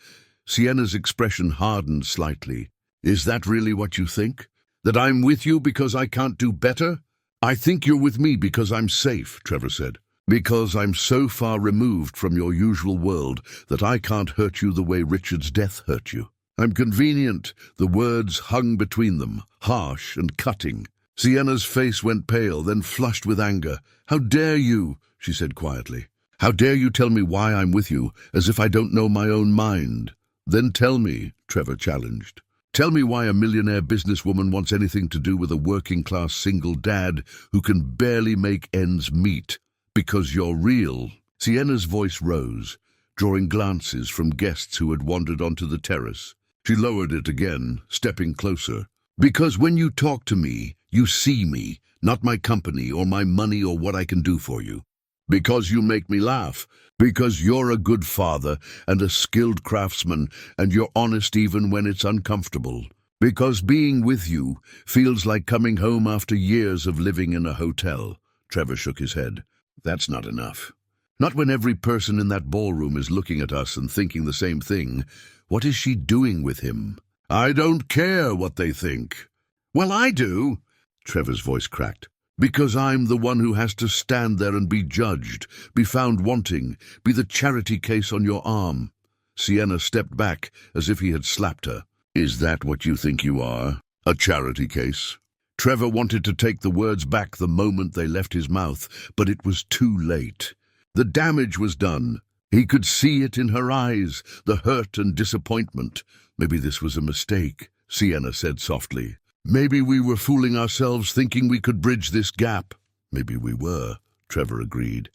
Sienna's expression hardened slightly. Is that really what you think? That I'm with you because I can't do better? I think you're with me because I'm safe, Trevor said. Because I'm so far removed from your usual world that I can't hurt you the way Richard's death hurt you. I'm convenient. The words hung between them, harsh and cutting. Sienna's face went pale, then flushed with anger. How dare you, she said quietly. How dare you tell me why I'm with you, as if I don't know my own mind? Then tell me, Trevor challenged. Tell me why a millionaire businesswoman wants anything to do with a working-class single dad who can barely make ends meet. Because you're real. Sienna's voice rose, drawing glances from guests who had wandered onto the terrace. She lowered it again, stepping closer. Because when you talk to me, you see me, not my company or my money or what I can do for you. Because you make me laugh. Because you're a good father and a skilled craftsman, and you're honest even when it's uncomfortable. Because being with you feels like coming home after years of living in a hotel. Trevor shook his head. That's not enough. Not when every person in that ballroom is looking at us and thinking the same thing. What is she doing with him? I don't care what they think. Well, I do. Trevor's voice cracked. Because I'm the one who has to stand there and be judged, be found wanting, be the charity case on your arm. Sienna stepped back as if he had slapped her. Is that what you think you are? A charity case? Trevor wanted to take the words back the moment they left his mouth, but it was too late. The damage was done. He could see it in her eyes, the hurt and disappointment. Maybe this was a mistake, Sienna said softly. Maybe we were fooling ourselves thinking we could bridge this gap. Maybe we were, Trevor agreed.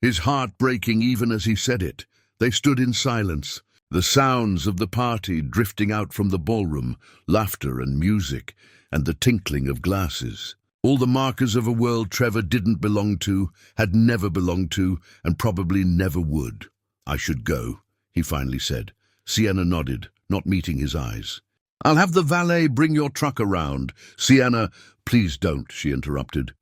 His heart breaking even as he said it. They stood in silence, the sounds of the party drifting out from the ballroom, laughter and music, and the tinkling of glasses. All the markers of a world Trevor didn't belong to, had never belonged to, and probably never would. I should go, he finally said. Sienna nodded, not meeting his eyes. I'll have the valet bring your truck around. Sienna, please don't, she interrupted.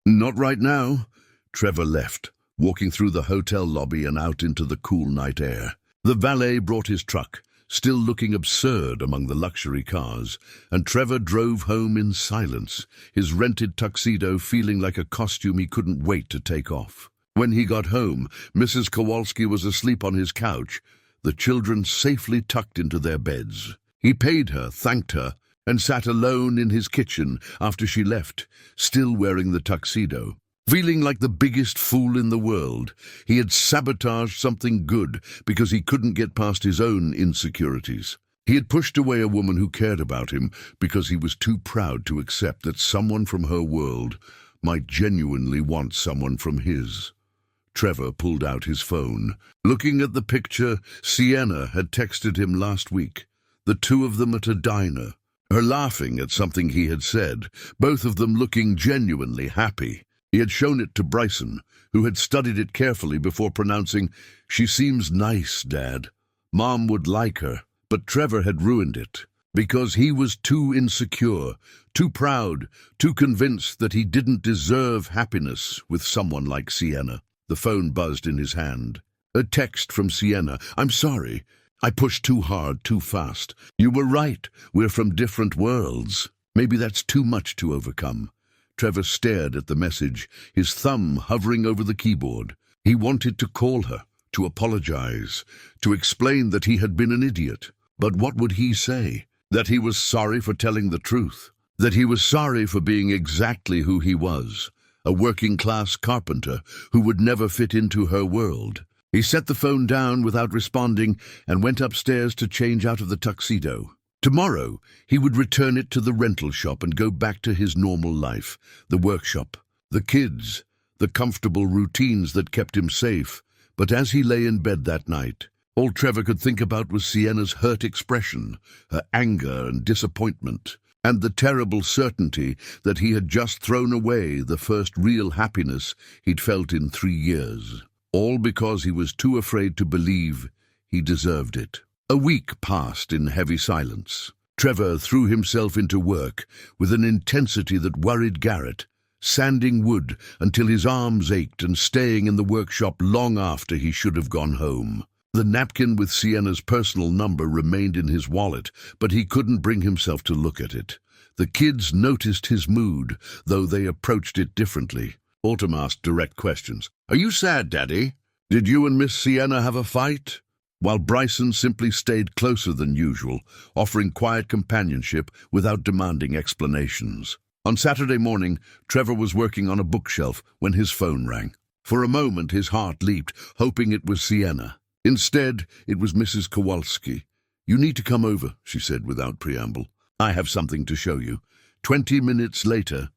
Not right now. Trevor left, walking through the hotel lobby and out into the cool night air. The valet brought his truck, still looking absurd among the luxury cars, and Trevor drove home in silence, his rented tuxedo feeling like a costume he couldn't wait to take off. When he got home, Mrs. Kowalski was asleep on his couch, the children safely tucked into their beds. He paid her, thanked her, and sat alone in his kitchen after she left, still wearing the tuxedo. Feeling like the biggest fool in the world, he had sabotaged something good because he couldn't get past his own insecurities. He had pushed away a woman who cared about him because he was too proud to accept that someone from her world might genuinely want someone from his. Trevor pulled out his phone. Looking at the picture, Sienna had texted him last week, the two of them at a diner, her laughing at something he had said, both of them looking genuinely happy. He had shown it to Bryson, who had studied it carefully before pronouncing, "She seems nice, Dad. Mom would like her." But Trevor had ruined it, because he was too insecure, too proud, too convinced that he didn't deserve happiness with someone like Sienna. The phone buzzed in his hand. A text from Sienna. "I'm sorry. I pushed too hard, too fast. You were right. We're from different worlds. Maybe that's too much to overcome." Trevor stared at the message, his thumb hovering over the keyboard. He wanted to call her, to apologize, to explain that he had been an idiot. But what would he say? That he was sorry for telling the truth. That he was sorry for being exactly who he was, a working-class carpenter who would never fit into her world. He set the phone down without responding and went upstairs to change out of the tuxedo. Tomorrow, he would return it to the rental shop and go back to his normal life, the workshop, the kids, the comfortable routines that kept him safe. But as he lay in bed that night, all Trevor could think about was Sienna's hurt expression, her anger and disappointment, and the terrible certainty that he had just thrown away the first real happiness he'd felt in 3 years. all because he was too afraid to believe he deserved it. A week passed in heavy silence. Trevor threw himself into work with an intensity that worried Garrett, sanding wood until his arms ached and staying in the workshop long after he should have gone home. The napkin with Sienna's personal number remained in his wallet, but he couldn't bring himself to look at it. The kids noticed his mood, though they approached it differently. Autumn asked direct questions. "Are you sad, Daddy? Did you and Miss Sienna have a fight?" While Bryson simply stayed closer than usual, offering quiet companionship without demanding explanations. On Saturday morning, Trevor was working on a bookshelf when his phone rang. For a moment his heart leaped, hoping it was Sienna. Instead, it was Mrs. Kowalski. "You need to come over," she said without preamble. "I have something to show you." 20 minutes later,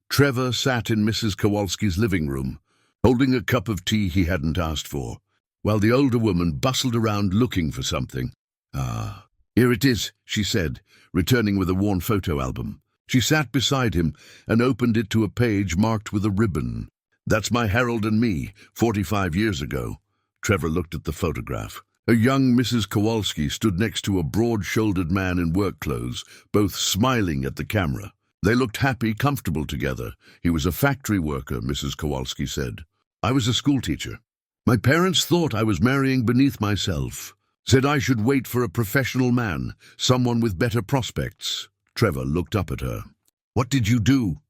Trevor sat in Mrs. Kowalski's living room, holding a cup of tea he hadn't asked for, while the older woman bustled around looking for something. "Ah, here it is," she said, returning with a worn photo album. She sat beside him and opened it to a page marked with a ribbon. "That's my Harold and me, 45 years ago." Trevor looked at the photograph. A young Mrs. Kowalski stood next to a broad-shouldered man in work clothes, both smiling at the camera. They looked happy, comfortable together. "He was a factory worker," Mrs. Kowalski said. "I was a schoolteacher. My parents thought I was marrying beneath myself. Said I should wait for a professional man, someone with better prospects." Trevor looked up at her. "What did you do?"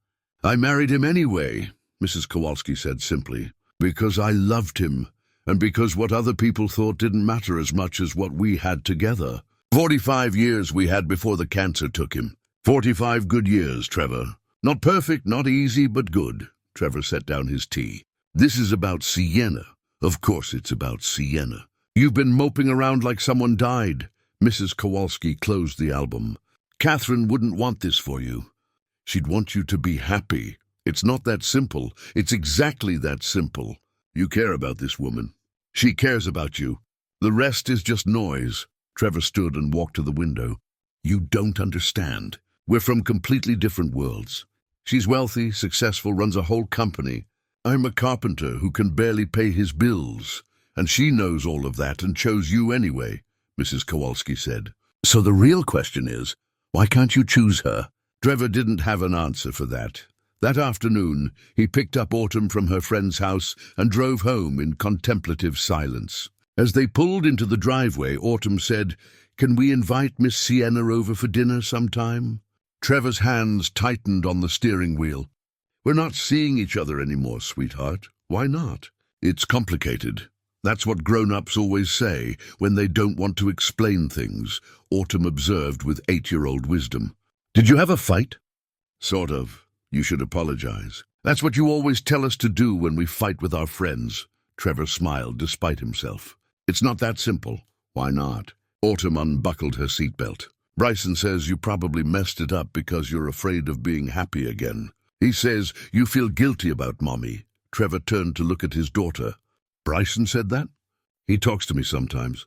"I married him anyway," Mrs. Kowalski said simply, "because I loved him, and because what other people thought didn't matter as much as what we had together. 45 years we had before the cancer took him. 45 good years, Trevor. Not perfect, not easy, but good." Trevor set down his tea. "This is about Sienna. Of course it's about Sienna. You've been moping around like someone died." Mrs. Kowalski closed the album. "Catherine wouldn't want this for you. She'd want you to be happy. It's not that simple. It's exactly that simple. You care about this woman. She cares about you. The rest is just noise." Trevor stood and walked to the window. "You don't understand. We're from completely different worlds. She's wealthy, successful, runs a whole company. I'm a carpenter who can barely pay his bills. And she knows all of that and chose you anyway," Mrs. Kowalski said. "So the real question is, why can't you choose her?" Trevor didn't have an answer for that. That afternoon, he picked up Autumn from her friend's house and drove home in contemplative silence. As they pulled into the driveway, Autumn said, "Can we invite Miss Sienna over for dinner sometime?" Trevor's hands tightened on the steering wheel. "We're not seeing each other anymore, sweetheart. Why not?" "It's complicated. That's what grown-ups always say when they don't want to explain things," Autumn observed with 8-year-old wisdom. "Did you have a fight?" "Sort of. You should apologize." "That's what you always tell us to do when we fight with our friends." Trevor smiled despite himself. "It's not that simple." "Why not?" Autumn unbuckled her seatbelt. "Bryson says you probably messed it up because you're afraid of being happy again. He says you feel guilty about Mommy." Trevor turned to look at his daughter. "Bryson said that?" "He talks to me sometimes.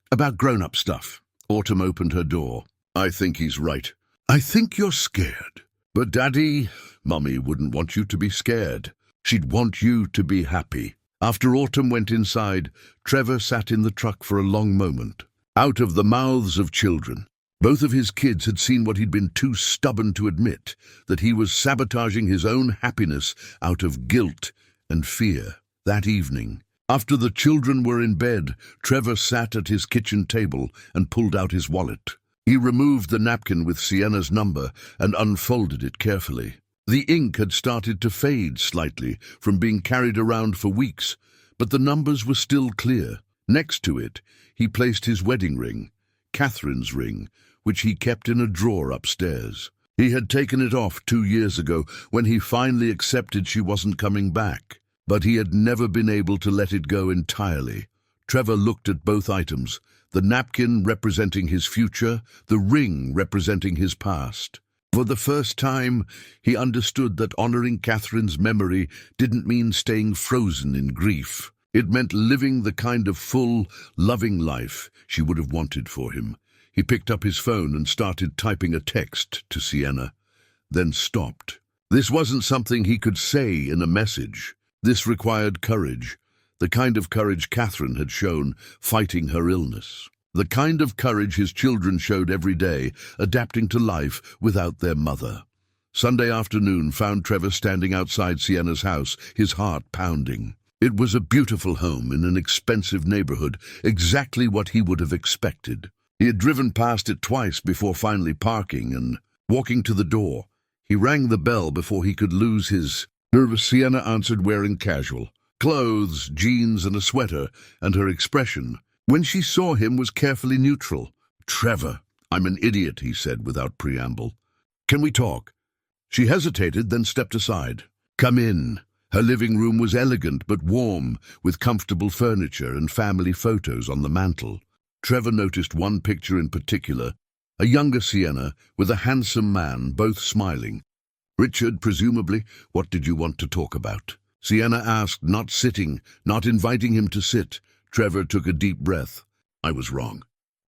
About grown-up stuff." Autumn opened her door. "I think he's right. I think you're scared. But Daddy, Mommy wouldn't want you to be scared. She'd want you to be happy." After Autumn went inside, Trevor sat in the truck for a long moment. Out of the mouths of children, both of his kids had seen what he'd been too stubborn to admit, that he was sabotaging his own happiness out of guilt and fear. That evening, after the children were in bed, Trevor sat at his kitchen table and pulled out his wallet. He removed the napkin with Sienna's number and unfolded it carefully. The ink had started to fade slightly from being carried around for weeks, but the numbers were still clear. Next to it, he placed his wedding ring, Catherine's ring, which he kept in a drawer upstairs. He had taken it off 2 years ago when he finally accepted she wasn't coming back, but he had never been able to let it go entirely. Trevor looked at both items, the napkin representing his future, the ring representing his past. For the first time, he understood that honoring Catherine's memory didn't mean staying frozen in grief. It meant living the kind of full, loving life she would have wanted for him. He picked up his phone and started typing a text to Sienna, then stopped. This wasn't something he could say in a message. This required courage. the kind of courage Catherine had shown fighting her illness. The kind of courage his children showed every day, adapting to life without their mother. Sunday afternoon found Trevor standing outside Sienna's house, his heart pounding. It was a beautiful home in an expensive neighborhood, exactly what he would have expected. He had driven past it twice before finally parking and walking to the door. He rang the bell before he could lose his nervous. Sienna answered wearing casual clothes, jeans and a sweater, and her expression, when she saw him, was carefully neutral. "Trevor, I'm an idiot," he said without preamble. "Can we talk?" She hesitated, then stepped aside. "Come in." Her living room was elegant but warm, with comfortable furniture and family photos on the mantel. Trevor noticed one picture in particular, a younger Sienna with a handsome man, both smiling. "Richard, presumably, what did you want to talk about?" Sienna asked, not sitting, not inviting him to sit. Trevor took a deep breath. "I was wrong.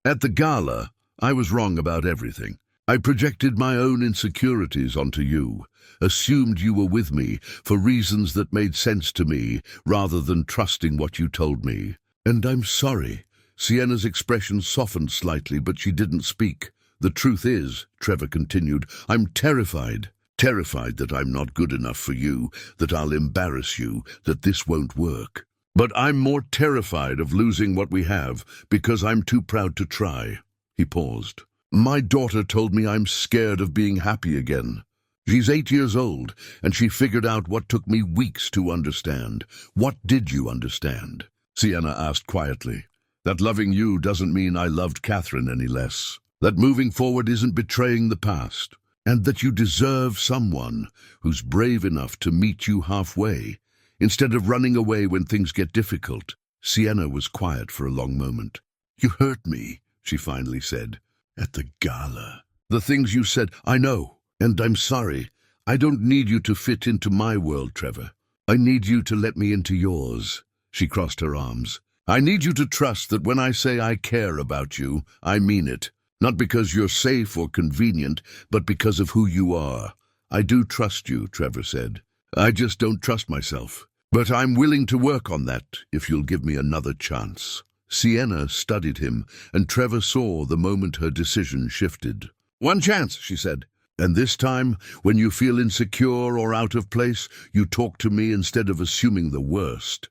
At the gala, I was wrong about everything. I projected my own insecurities onto you, assumed you were with me for reasons that made sense to me, rather than trusting what you told me. And I'm sorry." Sienna's expression softened slightly, but she didn't speak. "The truth is," Trevor continued, "I'm terrified. Terrified that I'm not good enough for you, that I'll embarrass you, that this won't work. But I'm more terrified of losing what we have, because I'm too proud to try." He paused. "My daughter told me I'm scared of being happy again. She's 8 years old, and she figured out what took me weeks to understand." "What did you understand?" Sienna asked quietly. "That loving you doesn't mean I loved Catherine any less. That moving forward isn't betraying the past. And that you deserve someone who's brave enough to meet you halfway, instead of running away when things get difficult." Sienna was quiet for a long moment. "You hurt me," she finally said. "At the gala. The things you said, I know, and I'm sorry. I don't need you to fit into my world, Trevor. I need you to let me into yours." She crossed her arms. "I need you to trust that when I say I care about you, I mean it. Not because you're safe or convenient, but because of who you are." "I do trust you," Trevor said. "I just don't trust myself. But I'm willing to work on that if you'll give me another chance." Sienna studied him, and Trevor saw the moment her decision shifted. "One chance," she said. "And this time, when you feel insecure or out of place, you talk to me instead of assuming the worst."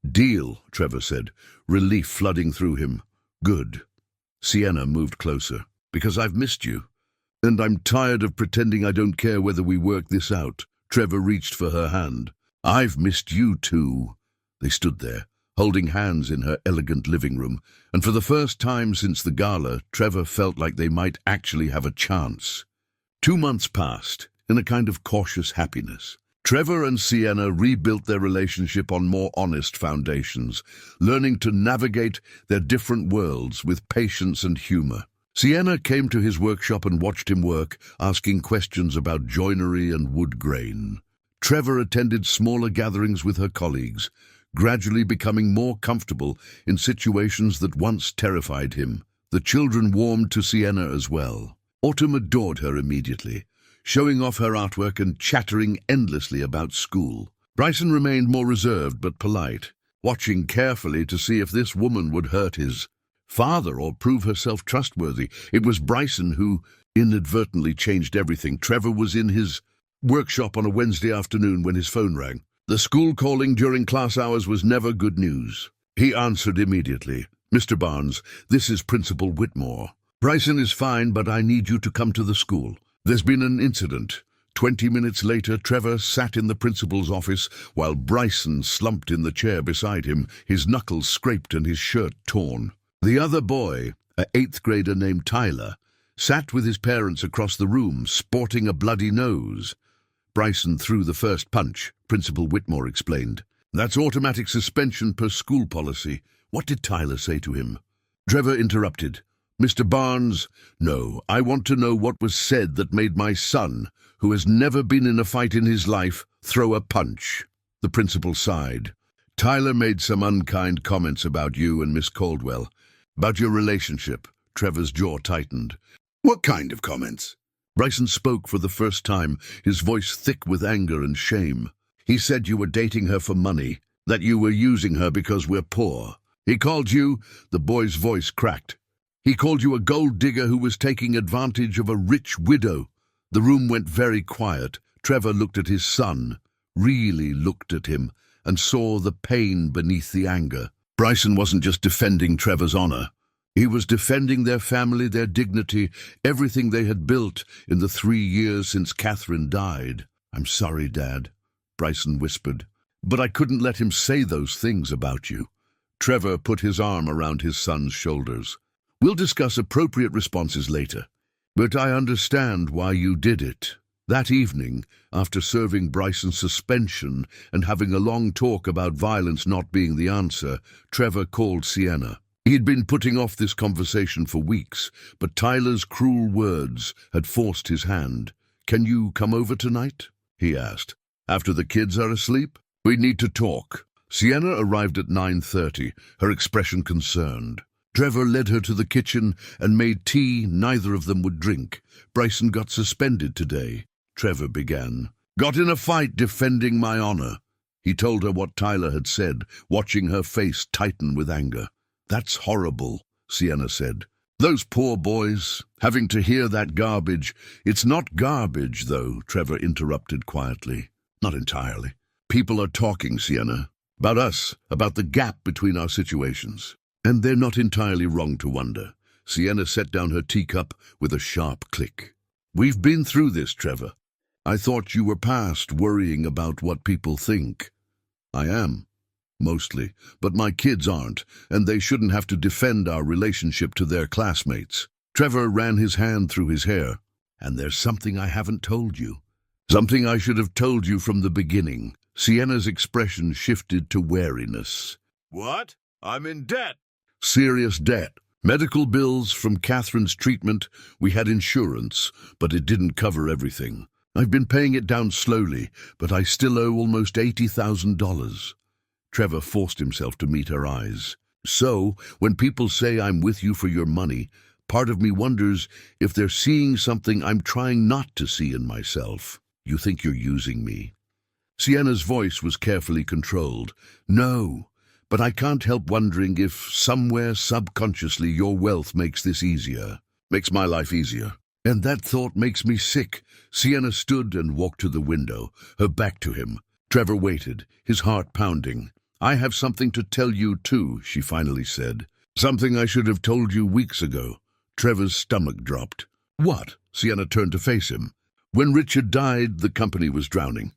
"Deal," Trevor said, relief flooding through him. "Good." Sienna moved closer. "Because I've missed you. And I'm tired of pretending I don't care whether we work this out." Trevor reached for her hand. "I've missed you too." They stood there, holding hands in her elegant living room, and for the first time since the gala, Trevor felt like they might actually have a chance. 2 months passed, in a kind of cautious happiness. Trevor and Sienna rebuilt their relationship on more honest foundations, learning to navigate their different worlds with patience and humor. Sienna came to his workshop and watched him work, asking questions about joinery and wood grain. Trevor attended smaller gatherings with her colleagues, gradually becoming more comfortable in situations that once terrified him. The children warmed to Sienna as well. Autumn adored her immediately, showing off her artwork and chattering endlessly about school. Bryson remained more reserved but polite, watching carefully to see if this woman would hurt his father or prove herself trustworthy. It was Bryson who inadvertently changed everything. Trevor was in his workshop on a Wednesday afternoon when his phone rang. The school calling during class hours was never good news. He answered immediately. "Mr. Barnes, this is Principal Whitmore. Bryson is fine, but I need you to come to the school. There's been an incident." 20 minutes later, Trevor sat in the principal's office while Bryson slumped in the chair beside him, his knuckles scraped and his shirt torn. The other boy, an 8th grader named Tyler, sat with his parents across the room, sporting a bloody nose. Bryson threw the first punch, Principal Whitmore explained. "That's automatic suspension per school policy." "What did Tyler say to him?" Trevor interrupted. "Mr. Barnes, no, I want to know what was said that made my son, who has never been in a fight in his life, throw a punch." The principal sighed. "Tyler made some unkind comments about you and Miss Caldwell, about your relationship." Trevor's jaw tightened. "What kind of comments?" Bryson spoke for the first time, his voice thick with anger and shame. "He said you were dating her for money, That you were using her because we're poor. He called you," the boy's voice cracked. "He called you a gold digger who was taking advantage of a rich widow." The room went very quiet. Trevor looked at his son, really looked at him, and saw the pain beneath the anger. Bryson wasn't just defending Trevor's honor. He was defending their family, their dignity, everything they had built in the 3 years since Catherine died. "I'm sorry, Dad," Bryson whispered, "but I couldn't let him say those things about you." Trevor put his arm around his son's shoulders. "We'll discuss appropriate responses later, but I understand why you did it." That evening, after serving Bryson's suspension and having a long talk about violence not being the answer, Trevor called Sienna. He'd been putting off this conversation for weeks, but Tyler's cruel words had forced his hand. "Can you come over tonight?" he asked. "After the kids are asleep? We need to talk." Sienna arrived at 9:30, her expression concerned. Trevor led her to the kitchen and made tea neither of them would drink. "Bryson got suspended today," Trevor began. "Got in a fight defending my honor." He told her what Tyler had said, watching her face tighten with anger. "That's horrible," Sienna said. "Those poor boys, having to hear that garbage." "It's not garbage, though," Trevor interrupted quietly. "Not entirely. People are talking, Sienna. About us, about the gap between our situations. And they're not entirely wrong to wonder." Sienna set down her teacup with a sharp click. "We've been through this, Trevor. I thought you were past worrying about what people think." "I am, mostly, but my kids aren't, and they shouldn't have to defend our relationship to their classmates." Trevor ran his hand through his hair. "And there's something I haven't told you. Something I should have told you from the beginning." Sienna's expression shifted to wariness. "What? I'm in debt." "Serious debt. Medical bills from Catherine's treatment. We had insurance, but it didn't cover everything. I've been paying it down slowly, but I still owe almost $80,000. Trevor forced himself to meet her eyes. "So, when people say I'm with you for your money, part of me wonders if they're seeing something I'm trying not to see in myself. You think you're using me?" Sienna's voice was carefully controlled. "No, but I can't help wondering if, somewhere subconsciously, your wealth makes this easier. Makes my life easier. And that thought makes me sick." Sienna stood and walked to the window, her back to him. Trevor waited, his heart pounding. "I have something to tell you, too," she finally said. "Something I should have told you weeks ago." Trevor's stomach dropped. "What?" Sienna turned to face him. "When Richard died, the company was drowning.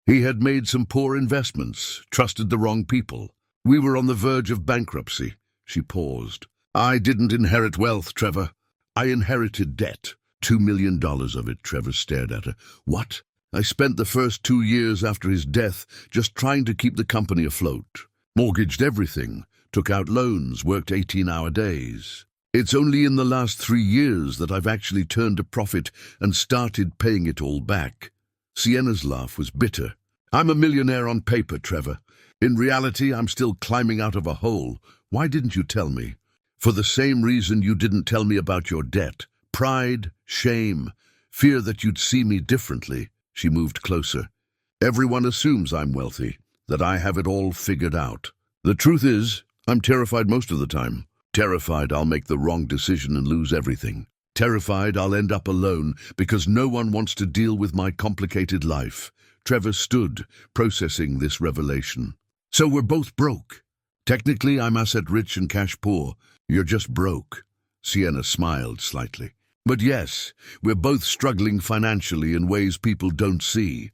He had made some poor investments, trusted the wrong people. We were on the verge of bankruptcy." She paused. "I didn't inherit wealth, Trevor. I inherited debt. $2 million of it." Trevor stared at her. "What?" "I spent the first 2 years after his death just trying to keep the company afloat. Mortgaged everything, took out loans, worked 18-hour days. It's only in the last 3 years that I've actually turned a profit and started paying it all back." Sienna's laugh was bitter. "I'm a millionaire on paper, Trevor. In reality, I'm still climbing out of a hole. Why didn't you tell me?" "For the same reason you didn't tell me about your debt. Pride, shame, fear that you'd see me differently." She moved closer. "Everyone assumes I'm wealthy, that I have it all figured out. The truth is, I'm terrified most of the time. Terrified I'll make the wrong decision and lose everything. Terrified I'll end up alone because no one wants to deal with my complicated life." Trevor stood, processing this revelation. "So we're both broke. Technically, I'm asset-rich and cash-poor. You're just broke." Sienna smiled slightly. "But yes, we're both struggling financially in ways people don't see."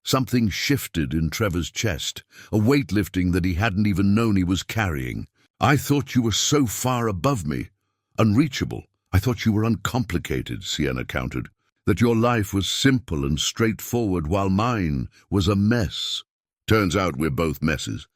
Something shifted in Trevor's chest, a weightlifting that he hadn't even known he was carrying. "I thought you were so far above me, unreachable. I thought you were uncomplicated," Sienna countered, "that your life was simple and straightforward while mine was a mess." "Turns out we're both messes.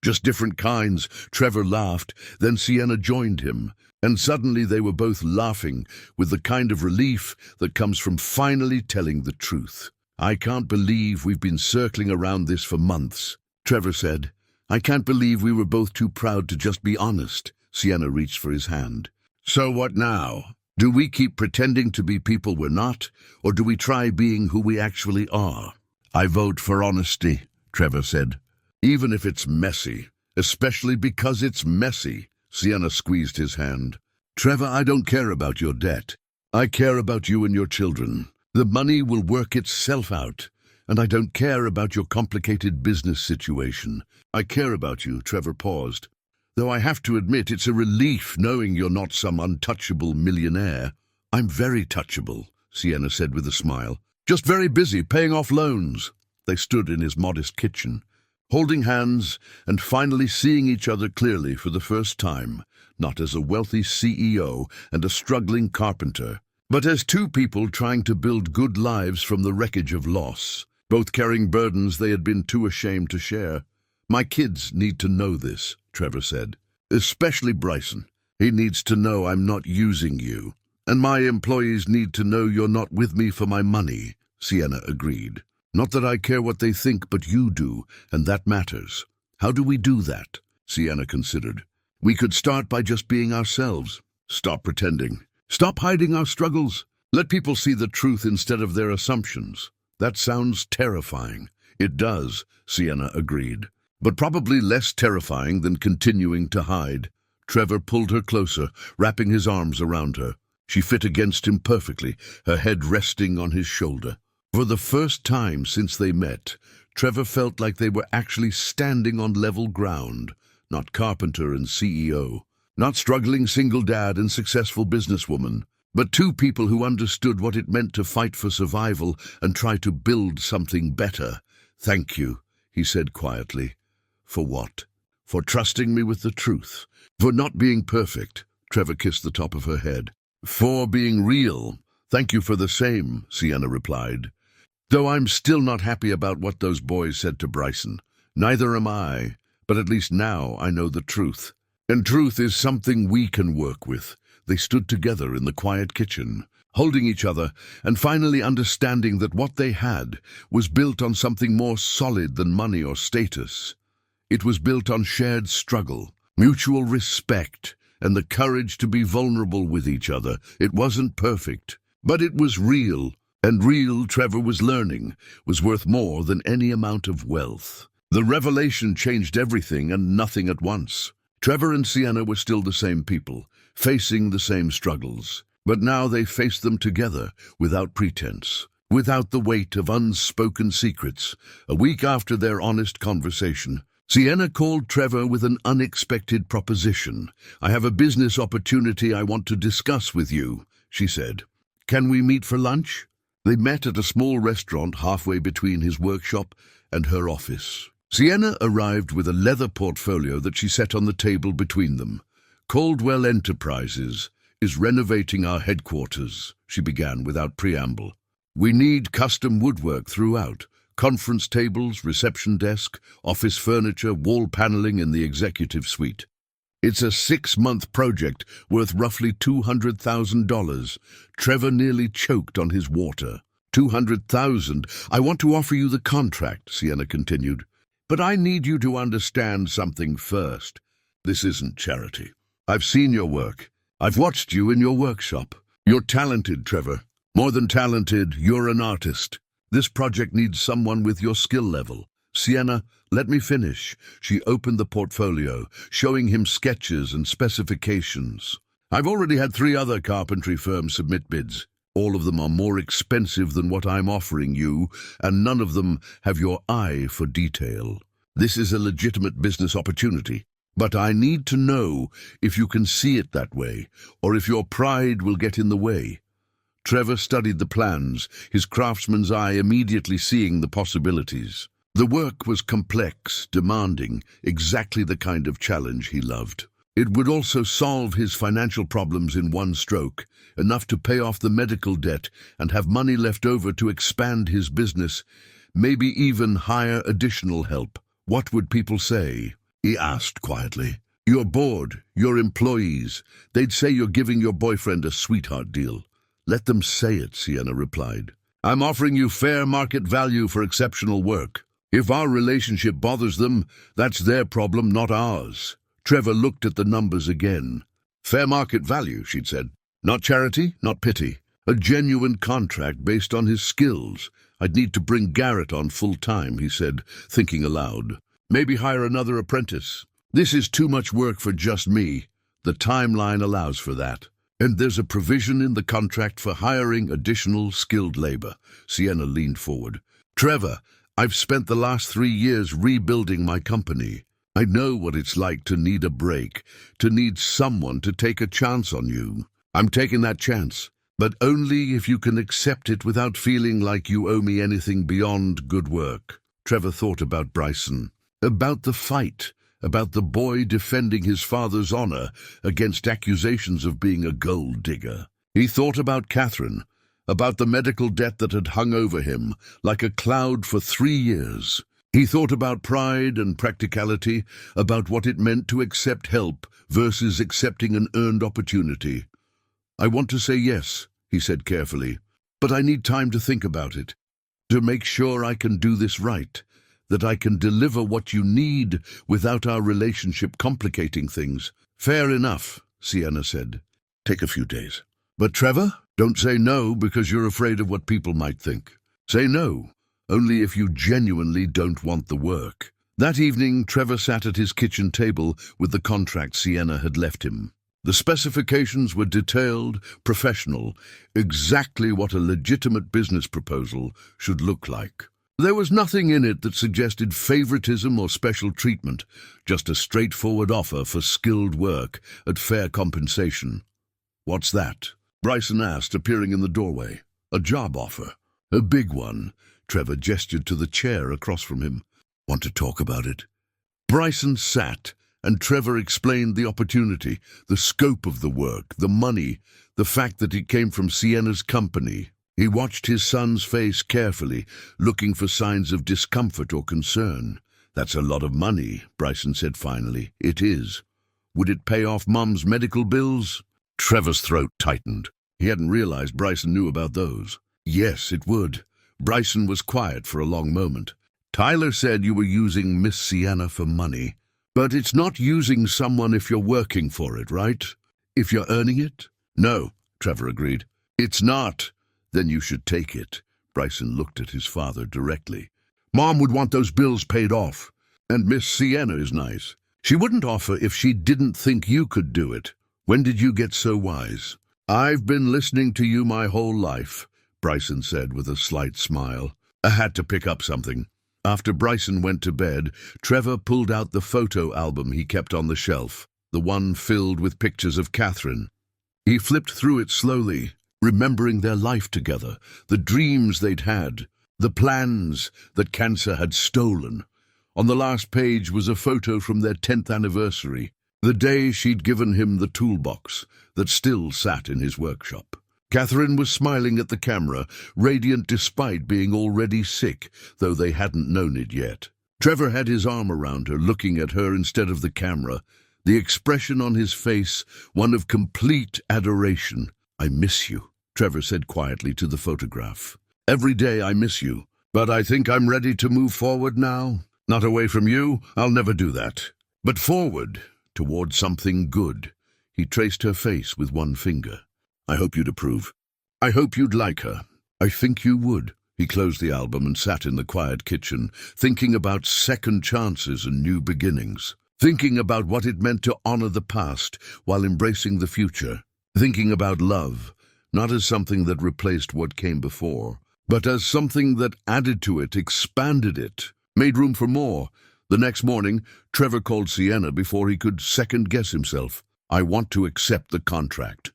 Just different kinds." Trevor laughed, then Sienna joined him, and suddenly they were both laughing with the kind of relief that comes from finally telling the truth. "I can't believe we've been circling around this for months," Trevor said. "I can't believe we were both too proud to just be honest." Sienna reached for his hand. "So what now? Do we keep pretending to be people we're not, or do we try being who we actually are?" "I vote for honesty," Trevor said. Even if it's messy, especially because it's messy. Sienna squeezed his hand. Trevor, I don't care about your debt. I care about you and your children. The money will work itself out. And I don't care about your complicated business situation. I care about you, Trevor paused. Though I have to admit it's a relief knowing you're not some untouchable millionaire. I'm very touchable, Sienna said with a smile. Just very busy paying off loans. They stood in his modest kitchen, holding hands and finally seeing each other clearly for the first time, not as a wealthy CEO and a struggling carpenter, but as two people trying to build good lives from the wreckage of loss, both carrying burdens they had been too ashamed to share. My kids need to know this, Trevor said. Especially Bryson. He needs to know I'm not using you. And my employees need to know you're not with me for my money, Sienna agreed. Not that I care what they think, but you do, and that matters. How do we do that? Sienna considered. We could start by just being ourselves. Stop pretending. Stop hiding our struggles. Let people see the truth instead of their assumptions. That sounds terrifying. It does, Sienna agreed. But probably less terrifying than continuing to hide. Trevor pulled her closer, wrapping his arms around her. She fit against him perfectly, her head resting on his shoulder. For the first time since they met, Trevor felt like they were actually standing on level ground, not carpenter and CEO, not struggling single dad and successful businesswoman, but two people who understood what it meant to fight for survival and try to build something better. Thank you, he said quietly. For what? For trusting me with the truth. For not being perfect. Trevor kissed the top of her head. For being real. Thank you for the same, Sienna replied. Though I'm still not happy about what those boys said to Bryson. Neither am I, but at least now I know the truth. And truth is something we can work with. They stood together in the quiet kitchen, holding each other and finally understanding that what they had was built on something more solid than money or status. It was built on shared struggle, mutual respect, and the courage to be vulnerable with each other. It wasn't perfect, but it was real. And real, Trevor was learning, was worth more than any amount of wealth. The revelation changed everything and nothing at once. Trevor and Sienna were still the same people, facing the same struggles. But now they faced them together, without pretense, without the weight of unspoken secrets. A week after their honest conversation, Sienna called Trevor with an unexpected proposition. I have a business opportunity I want to discuss with you, she said. Can we meet for lunch? They met at a small restaurant halfway between his workshop and her office. Sienna arrived with a leather portfolio that she set on the table between them. Caldwell Enterprises is renovating our headquarters, she began without preamble. We need custom woodwork throughout. Conference tables, reception desk, office furniture, wall paneling in the executive suite. It's a 6-month project worth roughly $200,000. Trevor nearly choked on his water. $200,000. I want to offer you the contract, Sienna continued. But I need you to understand something first. This isn't charity. I've seen your work. I've watched you in your workshop. You're talented, Trevor. More than talented, you're an artist. This project needs someone with your skill level. Sienna, let me finish. She opened the portfolio, showing him sketches and specifications. I've already had 3 other carpentry firms submit bids. All of them are more expensive than what I'm offering you, and none of them have your eye for detail. This is a legitimate business opportunity, but I need to know if you can see it that way, or if your pride will get in the way. Trevor studied the plans, his craftsman's eye immediately seeing the possibilities. The work was complex, demanding, exactly the kind of challenge he loved. It would also solve his financial problems in one stroke, enough to pay off the medical debt and have money left over to expand his business, maybe even hire additional help. What would people say? He asked quietly. You're bored, your employees. They'd say you're giving your boyfriend a sweetheart deal. Let them say it, Sienna replied. I'm offering you fair market value for exceptional work. If our relationship bothers them, that's their problem, not ours. Trevor looked at the numbers again. Fair market value, she'd said. Not charity, not pity. A genuine contract based on his skills. I'd need to bring Garrett on full time, he said, thinking aloud. Maybe hire another apprentice. This is too much work for just me. The timeline allows for that. And there's a provision in the contract for hiring additional skilled labor. Sienna leaned forward. Trevor, I've spent the last 3 years rebuilding my company. I know what it's like to need a break, to need someone to take a chance on you. I'm taking that chance, but only if you can accept it without feeling like you owe me anything beyond good work. Trevor thought about Bryson, about the fight, about the boy defending his father's honor against accusations of being a gold digger. He thought about Catherine, about the medical debt that had hung over him like a cloud for 3 years. He thought about pride and practicality, about what it meant to accept help versus accepting an earned opportunity. I want to say yes, he said carefully, but I need time to think about it, to make sure I can do this right, that I can deliver what you need without our relationship complicating things. Fair enough, Sienna said. Take a few days. But Trevor, don't say no because you're afraid of what people might think. Say no, only if you genuinely don't want the work. That evening, Trevor sat at his kitchen table with the contract Sienna had left him. The specifications were detailed, professional, exactly what a legitimate business proposal should look like. There was nothing in it that suggested favoritism or special treatment, just a straightforward offer for skilled work at fair compensation. What's that? Bryson asked, appearing in the doorway. A job offer. A big one. Trevor gestured to the chair across from him. Want to talk about it? Bryson sat, and Trevor explained the opportunity, the scope of the work, the money, the fact that it came from Sienna's company. He watched his son's face carefully, looking for signs of discomfort or concern. That's a lot of money, Bryson said finally. It is. Would it pay off Mum's medical bills? Trevor's throat tightened. He hadn't realized Bryson knew about those. Yes, it would. Bryson was quiet for a long moment. Tyler said you were using Miss Sienna for money. But it's not using someone if you're working for it, right? If you're earning it? No, Trevor agreed. It's not. Then you should take it. Bryson looked at his father directly. Mom would want those bills paid off. And Miss Sienna is nice. She wouldn't offer if she didn't think you could do it. When did you get so wise? I've been listening to you my whole life, Bryson said with a slight smile. I had to pick up something. After Bryson went to bed, Trevor pulled out the photo album he kept on the shelf, the one filled with pictures of Catherine. He flipped through it slowly, remembering their life together, the dreams they'd had, the plans that cancer had stolen. On the last page was a photo from their 10th anniversary, the day she'd given him the toolbox that still sat in his workshop. Catherine was smiling at the camera, radiant despite being already sick, though they hadn't known it yet. Trevor had his arm around her, looking at her instead of the camera, the expression on his face one of complete adoration. I miss you, Trevor said quietly to the photograph. Every day I miss you, but I think I'm ready to move forward now. Not away from you, I'll never do that. But forward, toward something good. He traced her face with one finger. I hope you'd approve. I hope you'd like her. I think you would. He closed the album and sat in the quiet kitchen, thinking about second chances and new beginnings. Thinking about what it meant to honor the past while embracing the future. Thinking about love, not as something that replaced what came before, but as something that added to it, expanded it, made room for more. The next morning, Trevor called Sienna before he could second-guess himself. I want to accept the contract,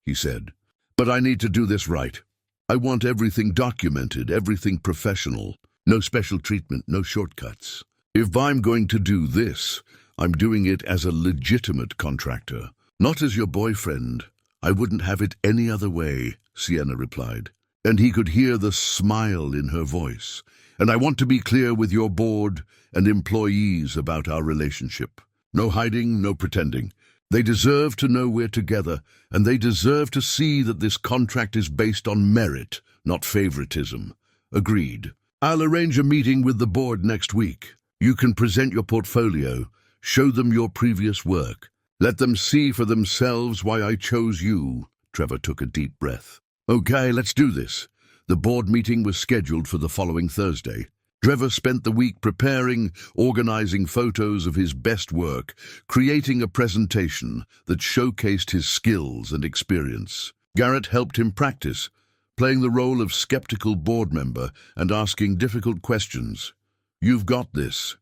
he said. But I need to do this right. I want everything documented, everything professional. No special treatment, no shortcuts. If I'm going to do this, I'm doing it as a legitimate contractor, not as your boyfriend. I wouldn't have it any other way, Sienna replied. And he could hear the smile in her voice. And I want to be clear with your board and employees about our relationship. No hiding, no pretending. They deserve to know we're together, and they deserve to see that this contract is based on merit, not favoritism. Agreed. I'll arrange a meeting with the board next week. You can present your portfolio, show them your previous work. Let them see for themselves why I chose you. Trevor took a deep breath. Okay, let's do this. The board meeting was scheduled for the following Thursday. Trevor spent the week preparing, organizing photos of his best work, creating a presentation that showcased his skills and experience. Garrett helped him practice, playing the role of skeptical board member and asking difficult questions. "You've got this,"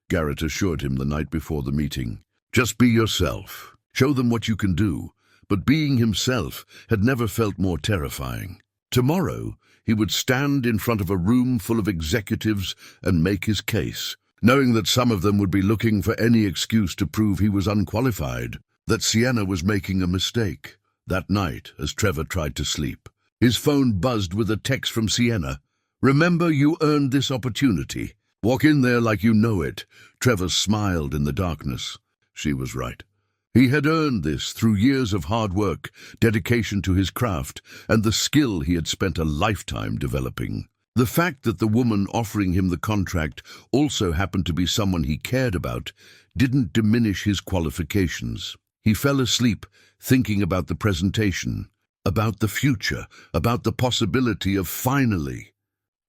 Garrett assured him the night before the meeting. "Just be yourself. Show them what you can do." But being himself had never felt more terrifying. Tomorrow, he would stand in front of a room full of executives and make his case, knowing that some of them would be looking for any excuse to prove he was unqualified, that Sienna was making a mistake. That night, as Trevor tried to sleep, his phone buzzed with a text from Sienna. "Remember, you earned this opportunity. Walk in there like you know it." Trevor smiled in the darkness. She was right. He had earned this through years of hard work, dedication to his craft, and the skill he had spent a lifetime developing. The fact that the woman offering him the contract also happened to be someone he cared about didn't diminish his qualifications. He fell asleep thinking about the presentation, about the future, about the possibility of finally,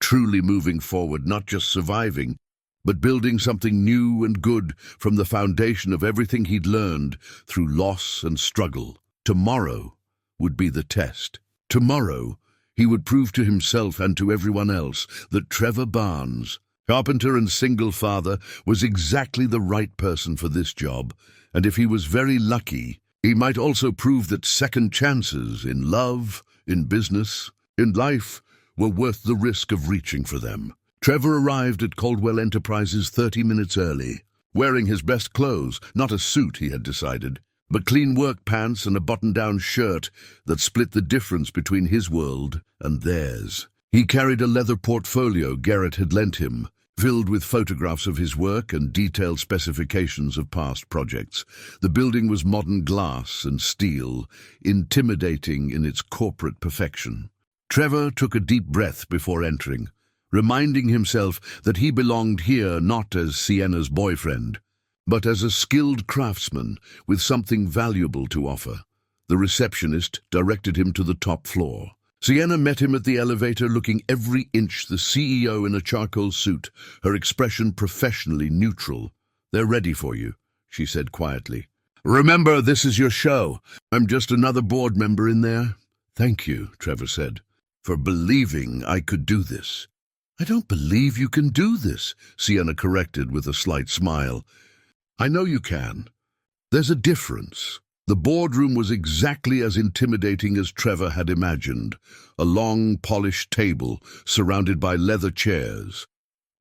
truly moving forward, not just surviving, but building something new and good from the foundation of everything he'd learned through loss and struggle. Tomorrow would be the test. Tomorrow, he would prove to himself and to everyone else that Trevor Barnes, carpenter and single father, was exactly the right person for this job, and if he was very lucky, he might also prove that second chances in love, in business, in life, were worth the risk of reaching for them. Trevor arrived at Caldwell Enterprises 30 minutes early, wearing his best clothes, not a suit he had decided, but clean work pants and a button-down shirt that split the difference between his world and theirs. He carried a leather portfolio Garrett had lent him, filled with photographs of his work and detailed specifications of past projects. The building was modern glass and steel, intimidating in its corporate perfection. Trevor took a deep breath before entering, reminding himself that he belonged here not as Sienna's boyfriend, but as a skilled craftsman with something valuable to offer. The receptionist directed him to the top floor. Sienna met him at the elevator, looking every inch the CEO in a charcoal suit, her expression professionally neutral. "They're ready for you," she said quietly. "Remember, this is your show. I'm just another board member in there." "Thank you," Trevor said, "for believing I could do this." "I don't believe you can do this," Sienna corrected with a slight smile. "I know you can. There's a difference." The boardroom was exactly as intimidating as Trevor had imagined. A long, polished table surrounded by leather chairs,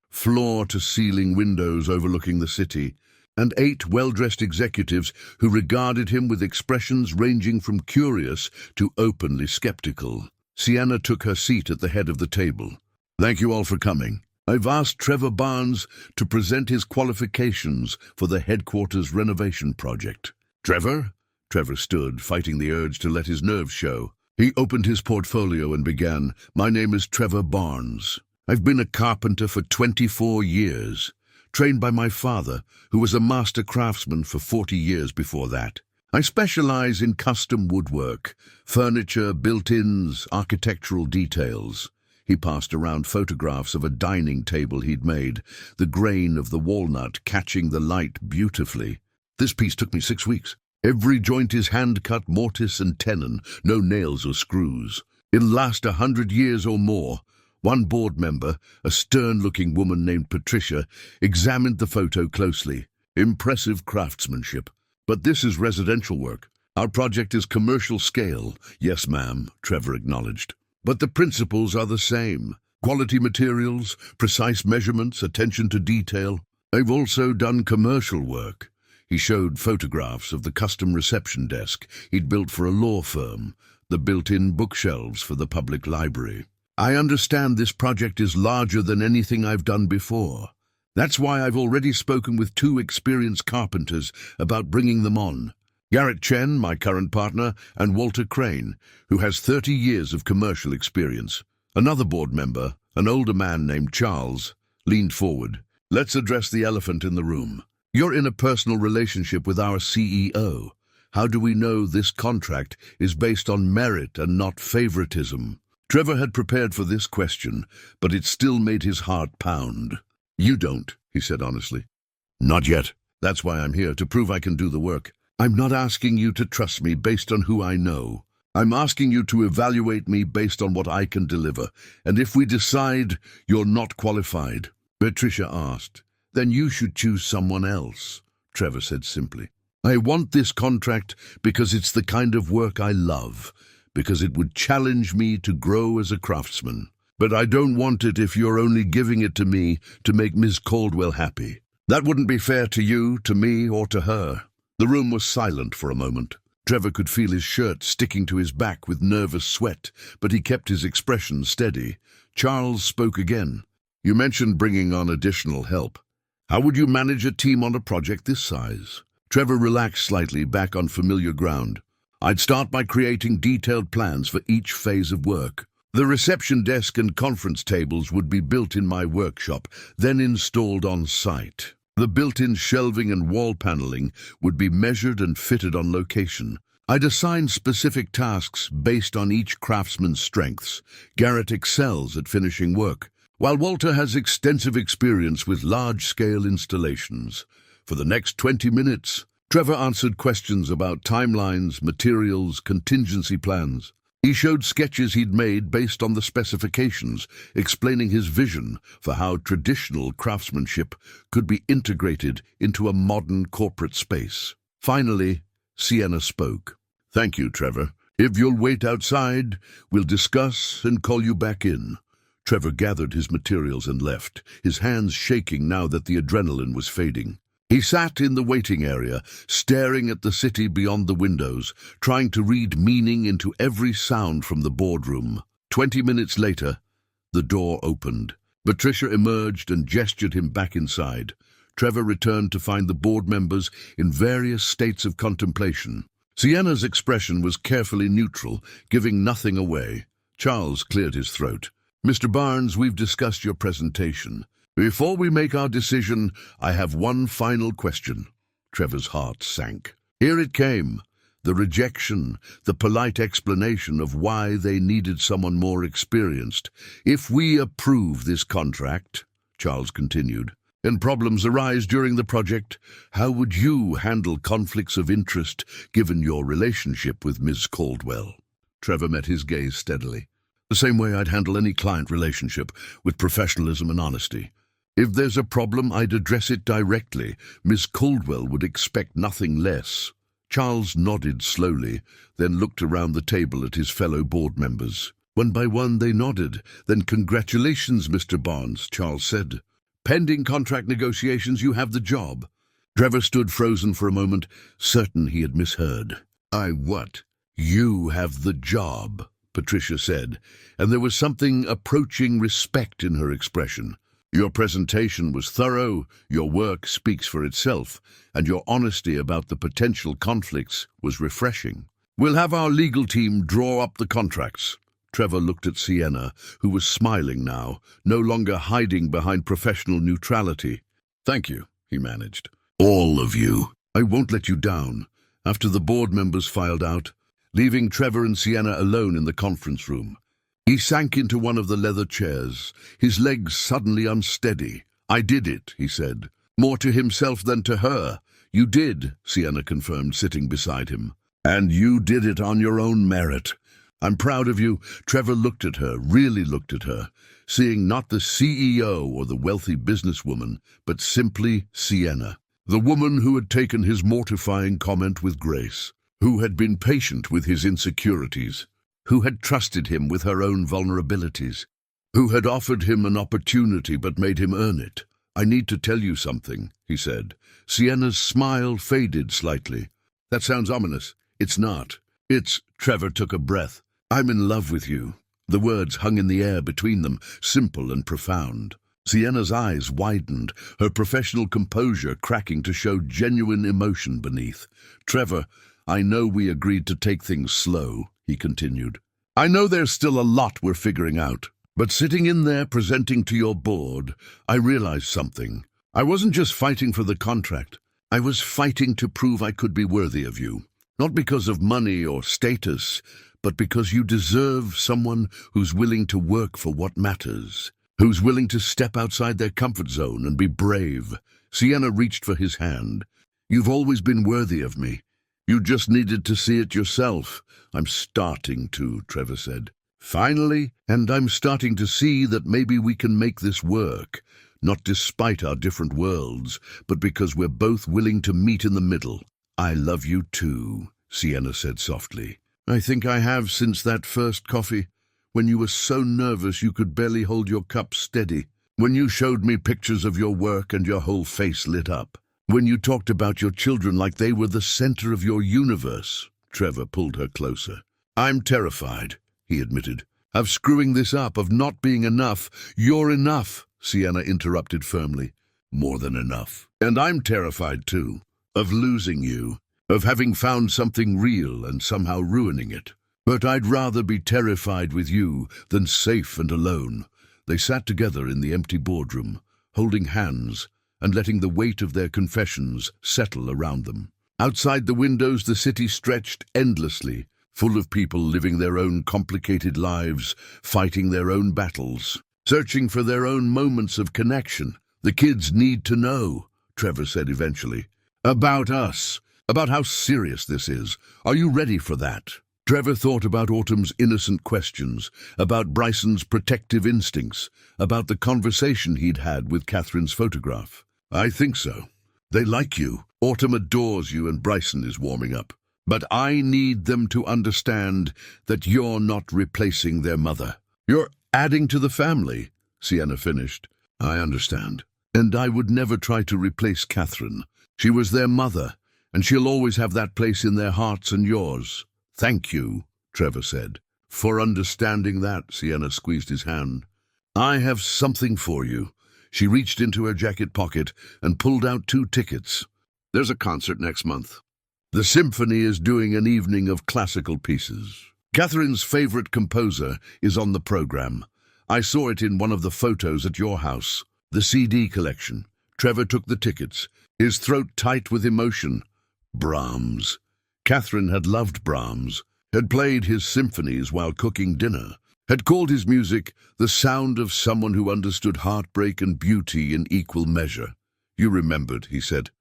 floor-to-ceiling windows overlooking the city, and 8 well-dressed executives who regarded him with expressions ranging from curious to openly skeptical. Sienna took her seat at the head of the table. "Thank you all for coming. I've asked Trevor Barnes to present his qualifications for the headquarters renovation project." "Trevor?" Trevor stood, fighting the urge to let his nerves show. He opened his portfolio and began, "My name is Trevor Barnes. I've been a carpenter for 24 years, trained by my father, who was a master craftsman for 40 years before that. I specialize in custom woodwork, furniture, built-ins, architectural details." He passed around photographs of a dining table he'd made, the grain of the walnut catching the light beautifully. "This piece took me 6 weeks. Every joint is hand-cut mortise and tenon, no nails or screws. It'll last 100 years or more." One board member, a stern-looking woman named Patricia, examined the photo closely. "Impressive craftsmanship. But this is residential work. Our project is commercial scale." "Yes, ma'am," Trevor acknowledged. "But the principles are the same. Quality materials, precise measurements, attention to detail. I've also done commercial work." He showed photographs of the custom reception desk he'd built for a law firm, the built-in bookshelves for the public library. "I understand this project is larger than anything I've done before. That's why I've already spoken with 2 experienced carpenters about bringing them on. Garrett Chen, my current partner, and Walter Crane, who has 30 years of commercial experience." Another board member, an older man named Charles, leaned forward. "Let's address the elephant in the room. You're in a personal relationship with our CEO. How do we know this contract is based on merit and not favoritism?" Trevor had prepared for this question, but it still made his heart pound. "You don't," he said honestly. "Not yet. That's why I'm here, to prove I can do the work. I'm not asking you to trust me based on who I know. I'm asking you to evaluate me based on what I can deliver. And if we decide you're not qualified," Patricia asked, "then you should choose someone else," Trevor said simply. "I want this contract because it's the kind of work I love, because it would challenge me to grow as a craftsman. But I don't want it if you're only giving it to me to make Ms. Caldwell happy. That wouldn't be fair to you, to me, or to her." The room was silent for a moment. Trevor could feel his shirt sticking to his back with nervous sweat, but he kept his expression steady. Charles spoke again. "You mentioned bringing on additional help. How would you manage a team on a project this size?" Trevor relaxed slightly, back on familiar ground. "I'd start by creating detailed plans for each phase of work. The reception desk and conference tables would be built in my workshop, then installed on site. The built-in shelving and wall paneling would be measured and fitted on location. I'd assign specific tasks based on each craftsman's strengths. Garrett excels at finishing work, while Walter has extensive experience with large-scale installations. For the next 20 minutes, Trevor answered questions about timelines, materials, contingency plans. He showed sketches he'd made based on the specifications, explaining his vision for how traditional craftsmanship could be integrated into a modern corporate space. Finally, Sienna spoke. "Thank you, Trevor. If you'll wait outside, we'll discuss and call you back in." Trevor gathered his materials and left, his hands shaking now that the adrenaline was fading. He sat in the waiting area, staring at the city beyond the windows, trying to read meaning into every sound from the boardroom. 20 minutes later, the door opened. Patricia emerged and gestured him back inside. Trevor returned to find the board members in various states of contemplation. Sienna's expression was carefully neutral, giving nothing away. Charles cleared his throat. "Mr. Barnes, we've discussed your presentation. Before we make our decision, I have one final question." Trevor's heart sank. Here it came, the rejection, the polite explanation of why they needed someone more experienced. "If we approve this contract," Charles continued, "and problems arise during the project, how would you handle conflicts of interest given your relationship with Ms. Caldwell?" Trevor met his gaze steadily. "The same way I'd handle any client relationship, with professionalism and honesty. If there's a problem, I'd address it directly. Miss Caldwell would expect nothing less." Charles nodded slowly, then looked around the table at his fellow board members. One by one they nodded. "Then congratulations, Mr. Barnes," Charles said. "Pending contract negotiations, you have the job." Trevor stood frozen for a moment, certain he had misheard. What? You have the job," Patricia said, and there was something approaching respect in her expression. "Your presentation was thorough, your work speaks for itself, and your honesty about the potential conflicts was refreshing. We'll have our legal team draw up the contracts." Trevor looked at Sienna, who was smiling now, no longer hiding behind professional neutrality. "Thank you," he managed. "All of you. I won't let you down." After the board members filed out, leaving Trevor and Sienna alone in the conference room, he sank into one of the leather chairs, his legs suddenly unsteady. "I did it," he said, more to himself than to her. "You did," Sienna confirmed, sitting beside him. "And you did it on your own merit. I'm proud of you." Trevor looked at her, really looked at her, seeing not the CEO or the wealthy businesswoman, but simply Sienna, the woman who had taken his mortifying comment with grace, who had been patient with his insecurities, who had trusted him with her own vulnerabilities, who had offered him an opportunity but made him earn it. "I need to tell you something," he said. Sienna's smile faded slightly. "That sounds ominous." "It's not. It's—" Trevor took a breath. "I'm in love with you." The words hung in the air between them, simple and profound. Sienna's eyes widened, her professional composure cracking to show genuine emotion beneath. "Trevor, I know we agreed to take things slow," he continued. "I know there's still a lot we're figuring out. But sitting in there presenting to your board, I realized something. I wasn't just fighting for the contract. I was fighting to prove I could be worthy of you. Not because of money or status, but because you deserve someone who's willing to work for what matters, who's willing to step outside their comfort zone and be brave. Sienna reached for his hand. You've always been worthy of me. You just needed to see it yourself. I'm starting to, Trevor said. Finally, and I'm starting to see that maybe we can make this work, not despite our different worlds, but because we're both willing to meet in the middle. I love you too, Sienna said softly. I think I have since that first coffee, when you were so nervous you could barely hold your cup steady, when you showed me pictures of your work and your whole face lit up, when you talked about your children like they were the center of your universe. Trevor pulled her closer. I'm terrified, he admitted, of screwing this up, of not being enough. You're enough, Sienna interrupted firmly. More than enough. And I'm terrified too, of losing you, of having found something real and somehow ruining it. But I'd rather be terrified with you than safe and alone. They sat together in the empty boardroom, holding hands and letting the weight of their confessions settle around them. Outside the windows, the city stretched endlessly, full of people living their own complicated lives, fighting their own battles, searching for their own moments of connection. The kids need to know, Trevor said eventually, about us, about how serious this is. Are you ready for that? Trevor thought about Autumn's innocent questions, about Bryson's protective instincts, about the conversation he'd had with Catherine's photograph. I think so. They like you. Autumn adores you and Bryson is warming up. But I need them to understand that you're not replacing their mother. You're adding to the family, Sienna finished. I understand. And I would never try to replace Catherine. She was their mother, and she'll always have that place in their hearts and yours. Thank you, Trevor said. For understanding that, Sienna squeezed his hand. I have something for you. She reached into her jacket pocket and pulled out 2 tickets. There's a concert next month. The symphony is doing an evening of classical pieces. Catherine's favorite composer is on the program. I saw it in one of the photos at your house. The CD collection. Trevor took the tickets, his throat tight with emotion. Brahms. Catherine had loved Brahms, had played his symphonies while cooking dinner, had called his music the sound of someone who understood heartbreak and beauty in equal measure. You remembered, he said.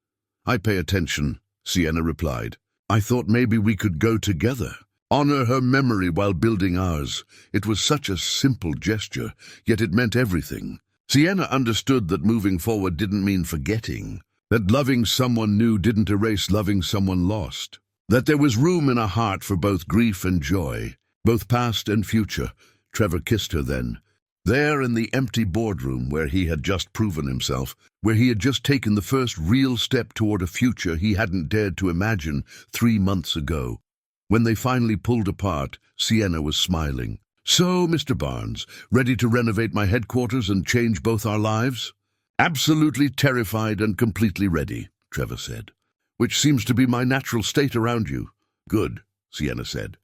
I pay attention, Sienna replied. I thought maybe we could go together, honor her memory while building ours. It was such a simple gesture, yet it meant everything. Sienna understood that moving forward didn't mean forgetting, that loving someone new didn't erase loving someone lost, that there was room in her heart for both grief and joy, both past and future. Trevor kissed her then. There in the empty boardroom where he had just proven himself, where he had just taken the first real step toward a future he hadn't dared to imagine 3 months ago. When they finally pulled apart, Sienna was smiling. So, Mr. Barnes, ready to renovate my headquarters and change both our lives? Absolutely terrified and completely ready, Trevor said. Which seems to be my natural state around you. Good, Sienna said.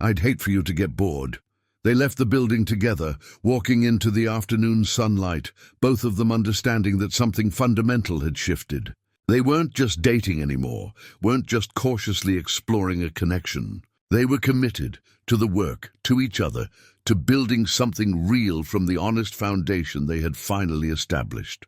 I'd hate for you to get bored. They left the building together, walking into the afternoon sunlight, both of them understanding that something fundamental had shifted. They weren't just dating anymore, weren't just cautiously exploring a connection. They were committed to the work, to each other, to building something real from the honest foundation they had finally established.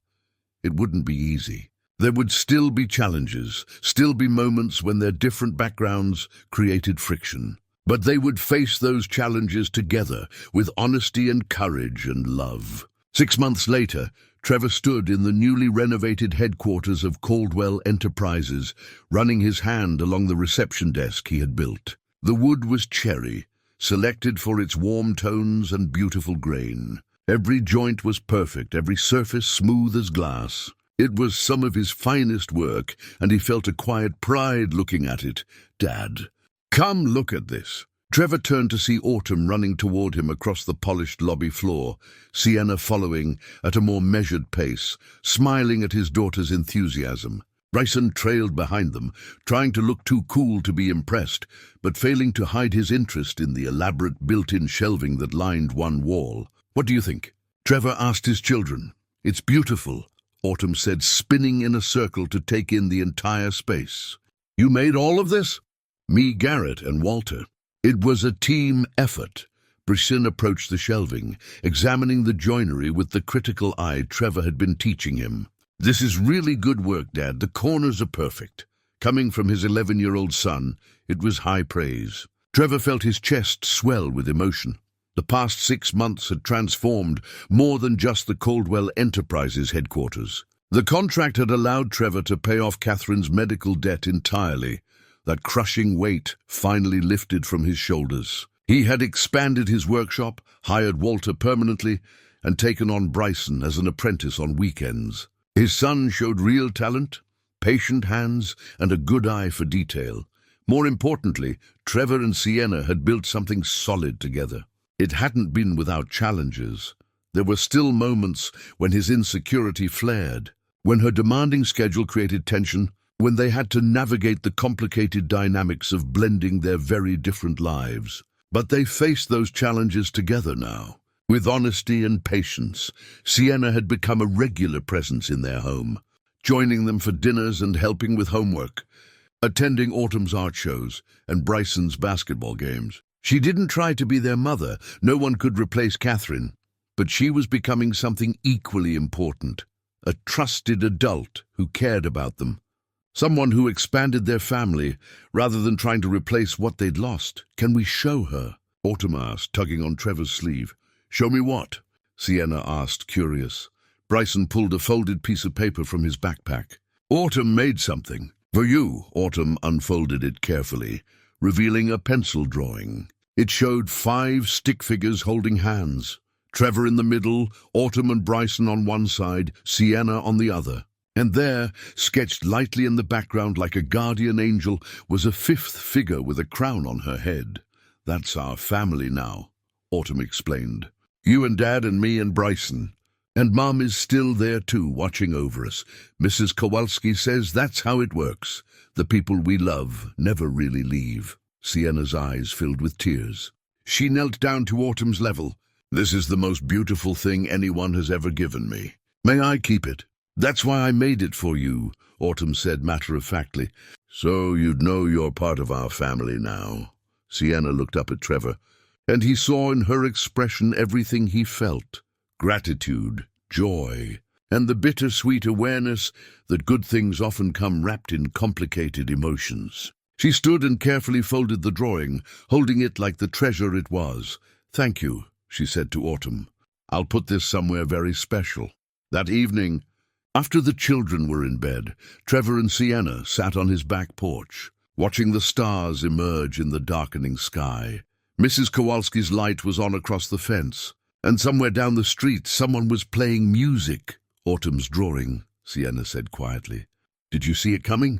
It wouldn't be easy. There would still be challenges, still be moments when their different backgrounds created friction. But they would face those challenges together with honesty and courage and love. 6 months later, Trevor stood in the newly renovated headquarters of Caldwell Enterprises, running his hand along the reception desk he had built. The wood was cherry, selected for its warm tones and beautiful grain. Every joint was perfect, every surface smooth as glass. It was some of his finest work, and he felt a quiet pride looking at it. Dad, come look at this. Trevor turned to see Autumn running toward him across the polished lobby floor, Sienna following at a more measured pace, smiling at his daughter's enthusiasm. Bryson trailed behind them, trying to look too cool to be impressed, but failing to hide his interest in the elaborate built-in shelving that lined one wall. What do you think? Trevor asked his children. It's beautiful, Autumn said, spinning in a circle to take in the entire space. You made all of this? Me, Garrett, and Walter. It was a team effort. Bryson approached the shelving, examining the joinery with the critical eye Trevor had been teaching him. "This is really good work, Dad. The corners are perfect." Coming from his 11-year-old son, it was high praise. Trevor felt his chest swell with emotion. The past 6 months had transformed more than just the Caldwell Enterprises headquarters. The contract had allowed Trevor to pay off Catherine's medical debt entirely. That crushing weight finally lifted from his shoulders. He had expanded his workshop, hired Walter permanently, and taken on Bryson as an apprentice on weekends. His son showed real talent, patient hands, and a good eye for detail. More importantly, Trevor and Sienna had built something solid together. It hadn't been without challenges. There were still moments when his insecurity flared, when her demanding schedule created tension, when they had to navigate the complicated dynamics of blending their very different lives. But they faced those challenges together now. With honesty and patience, Sienna had become a regular presence in their home, joining them for dinners and helping with homework, attending Autumn's art shows and Bryson's basketball games. She didn't try to be their mother. No one could replace Catherine. But she was becoming something equally important, a trusted adult who cared about them. Someone who expanded their family rather than trying to replace what they'd lost. "Can we show her?" Autumn asked, tugging on Trevor's sleeve. "Show me what?" Sienna asked, curious. Bryson pulled a folded piece of paper from his backpack. "Autumn made something. For you." Autumn unfolded it carefully, revealing a pencil drawing. It showed 5 stick figures holding hands. Trevor in the middle, Autumn and Bryson on one side, Sienna on the other. And there, sketched lightly in the background like a guardian angel, was a 5th figure with a crown on her head. "That's our family now," Autumn explained. "You and Dad and me and Bryson. And Mom is still there too, watching over us. Mrs. Kowalski says that's how it works. The people we love never really leave." Sienna's eyes filled with tears. She knelt down to Autumn's level. "This is the most beautiful thing anyone has ever given me. May I keep it?" "That's why I made it for you," Autumn said matter-of-factly. "So you'd know you're part of our family now." Sienna looked up at Trevor, and he saw in her expression everything he felt: gratitude, joy, and the bittersweet awareness that good things often come wrapped in complicated emotions. She stood and carefully folded the drawing, holding it like the treasure it was. "Thank you," she said to Autumn. "I'll put this somewhere very special." That evening, after the children were in bed, Trevor and Sienna sat on his back porch, watching the stars emerge in the darkening sky. Mrs. Kowalski's light was on across the fence, and somewhere down the street someone was playing music. "Autumn's drawing," Sienna said quietly. "Did you see it coming?"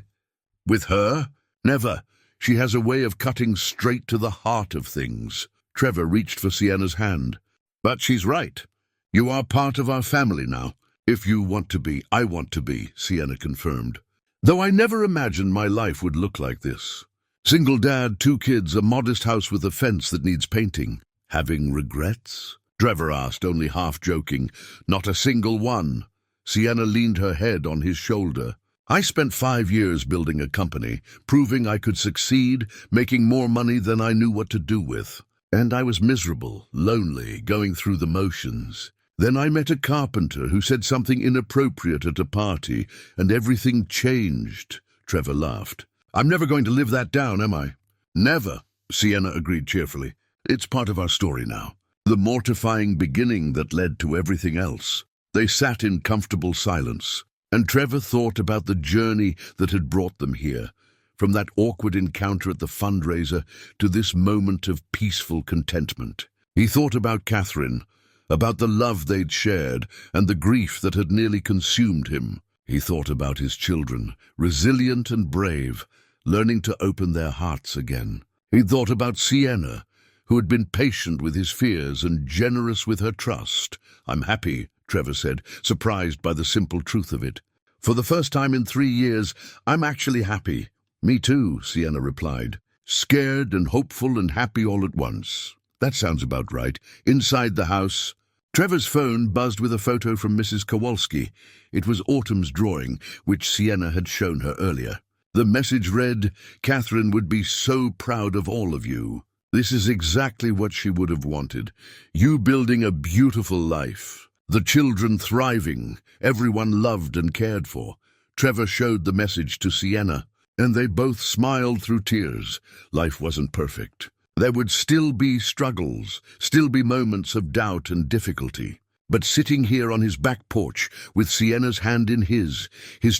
"With her? Never. She has a way of cutting straight to the heart of things." Trevor reached for Sienna's hand. "But she's right. You are part of our family now." "If you want to be, I want to be," Sienna confirmed. "Though I never imagined my life would look like this. Single dad, 2 kids, a modest house with a fence that needs painting." "Having regrets?" Trevor asked, only half joking. "Not a single one." Sienna leaned her head on his shoulder. "I spent 5 years building a company, proving I could succeed, making more money than I knew what to do with. And I was miserable, lonely, going through the motions. Then I met a carpenter who said something inappropriate at a party, and everything changed." Trevor laughed. "I'm never going to live that down, am I?" "Never," Sienna agreed cheerfully. "It's part of our story now. The mortifying beginning that led to everything else." They sat in comfortable silence, and Trevor thought about the journey that had brought them here, from that awkward encounter at the fundraiser to this moment of peaceful contentment. He thought about Catherine, about the love they'd shared and the grief that had nearly consumed him. He thought about his children, resilient and brave, learning to open their hearts again. He thought about Sienna, who had been patient with his fears and generous with her trust. "I'm happy," Trevor said, surprised by the simple truth of it. "For the first time in 3 years, I'm actually happy." "Me too," Sienna replied. "Scared and hopeful and happy all at once." "That sounds about right." Inside the house, Trevor's phone buzzed with a photo from Mrs. Kowalski. It was Autumn's drawing, which Sienna had shown her earlier. The message read, "Catherine would be so proud of all of you." This is exactly what she would have wanted. You building a beautiful life. The children thriving, everyone loved and cared for. Trevor showed the message to Sienna, and they both smiled through tears. Life wasn't perfect. There would still be struggles, still be moments of doubt and difficulty. But sitting here on his back porch, with Sienna's hand in his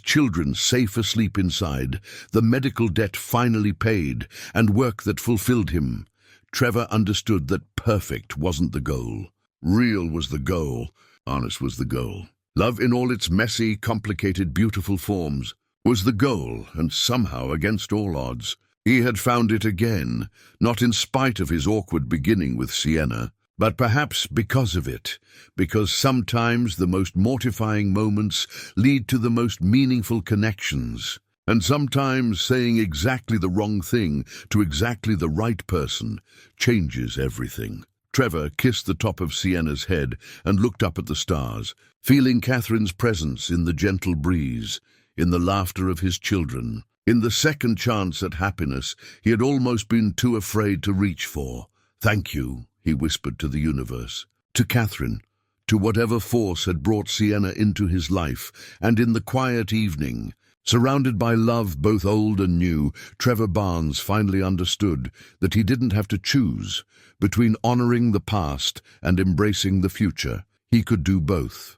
children safe asleep inside, the medical debt finally paid, and work that fulfilled him, Trevor understood that perfect wasn't the goal. Real was the goal. Honest was the goal. Love in all its messy, complicated, beautiful forms was the goal, and somehow, against all odds, he had found it again, not in spite of his awkward beginning with Sienna, but perhaps because of it, because sometimes the most mortifying moments lead to the most meaningful connections, and sometimes saying exactly the wrong thing to exactly the right person changes everything. Trevor kissed the top of Sienna's head and looked up at the stars, feeling Catherine's presence in the gentle breeze, in the laughter of his children, in the second chance at happiness he had almost been too afraid to reach for. "Thank you," he whispered to the universe, to Catherine, to whatever force had brought Sienna into his life, and in the quiet evening, surrounded by love both old and new, Trevor Barnes finally understood that he didn't have to choose between honoring the past and embracing the future. He could do both.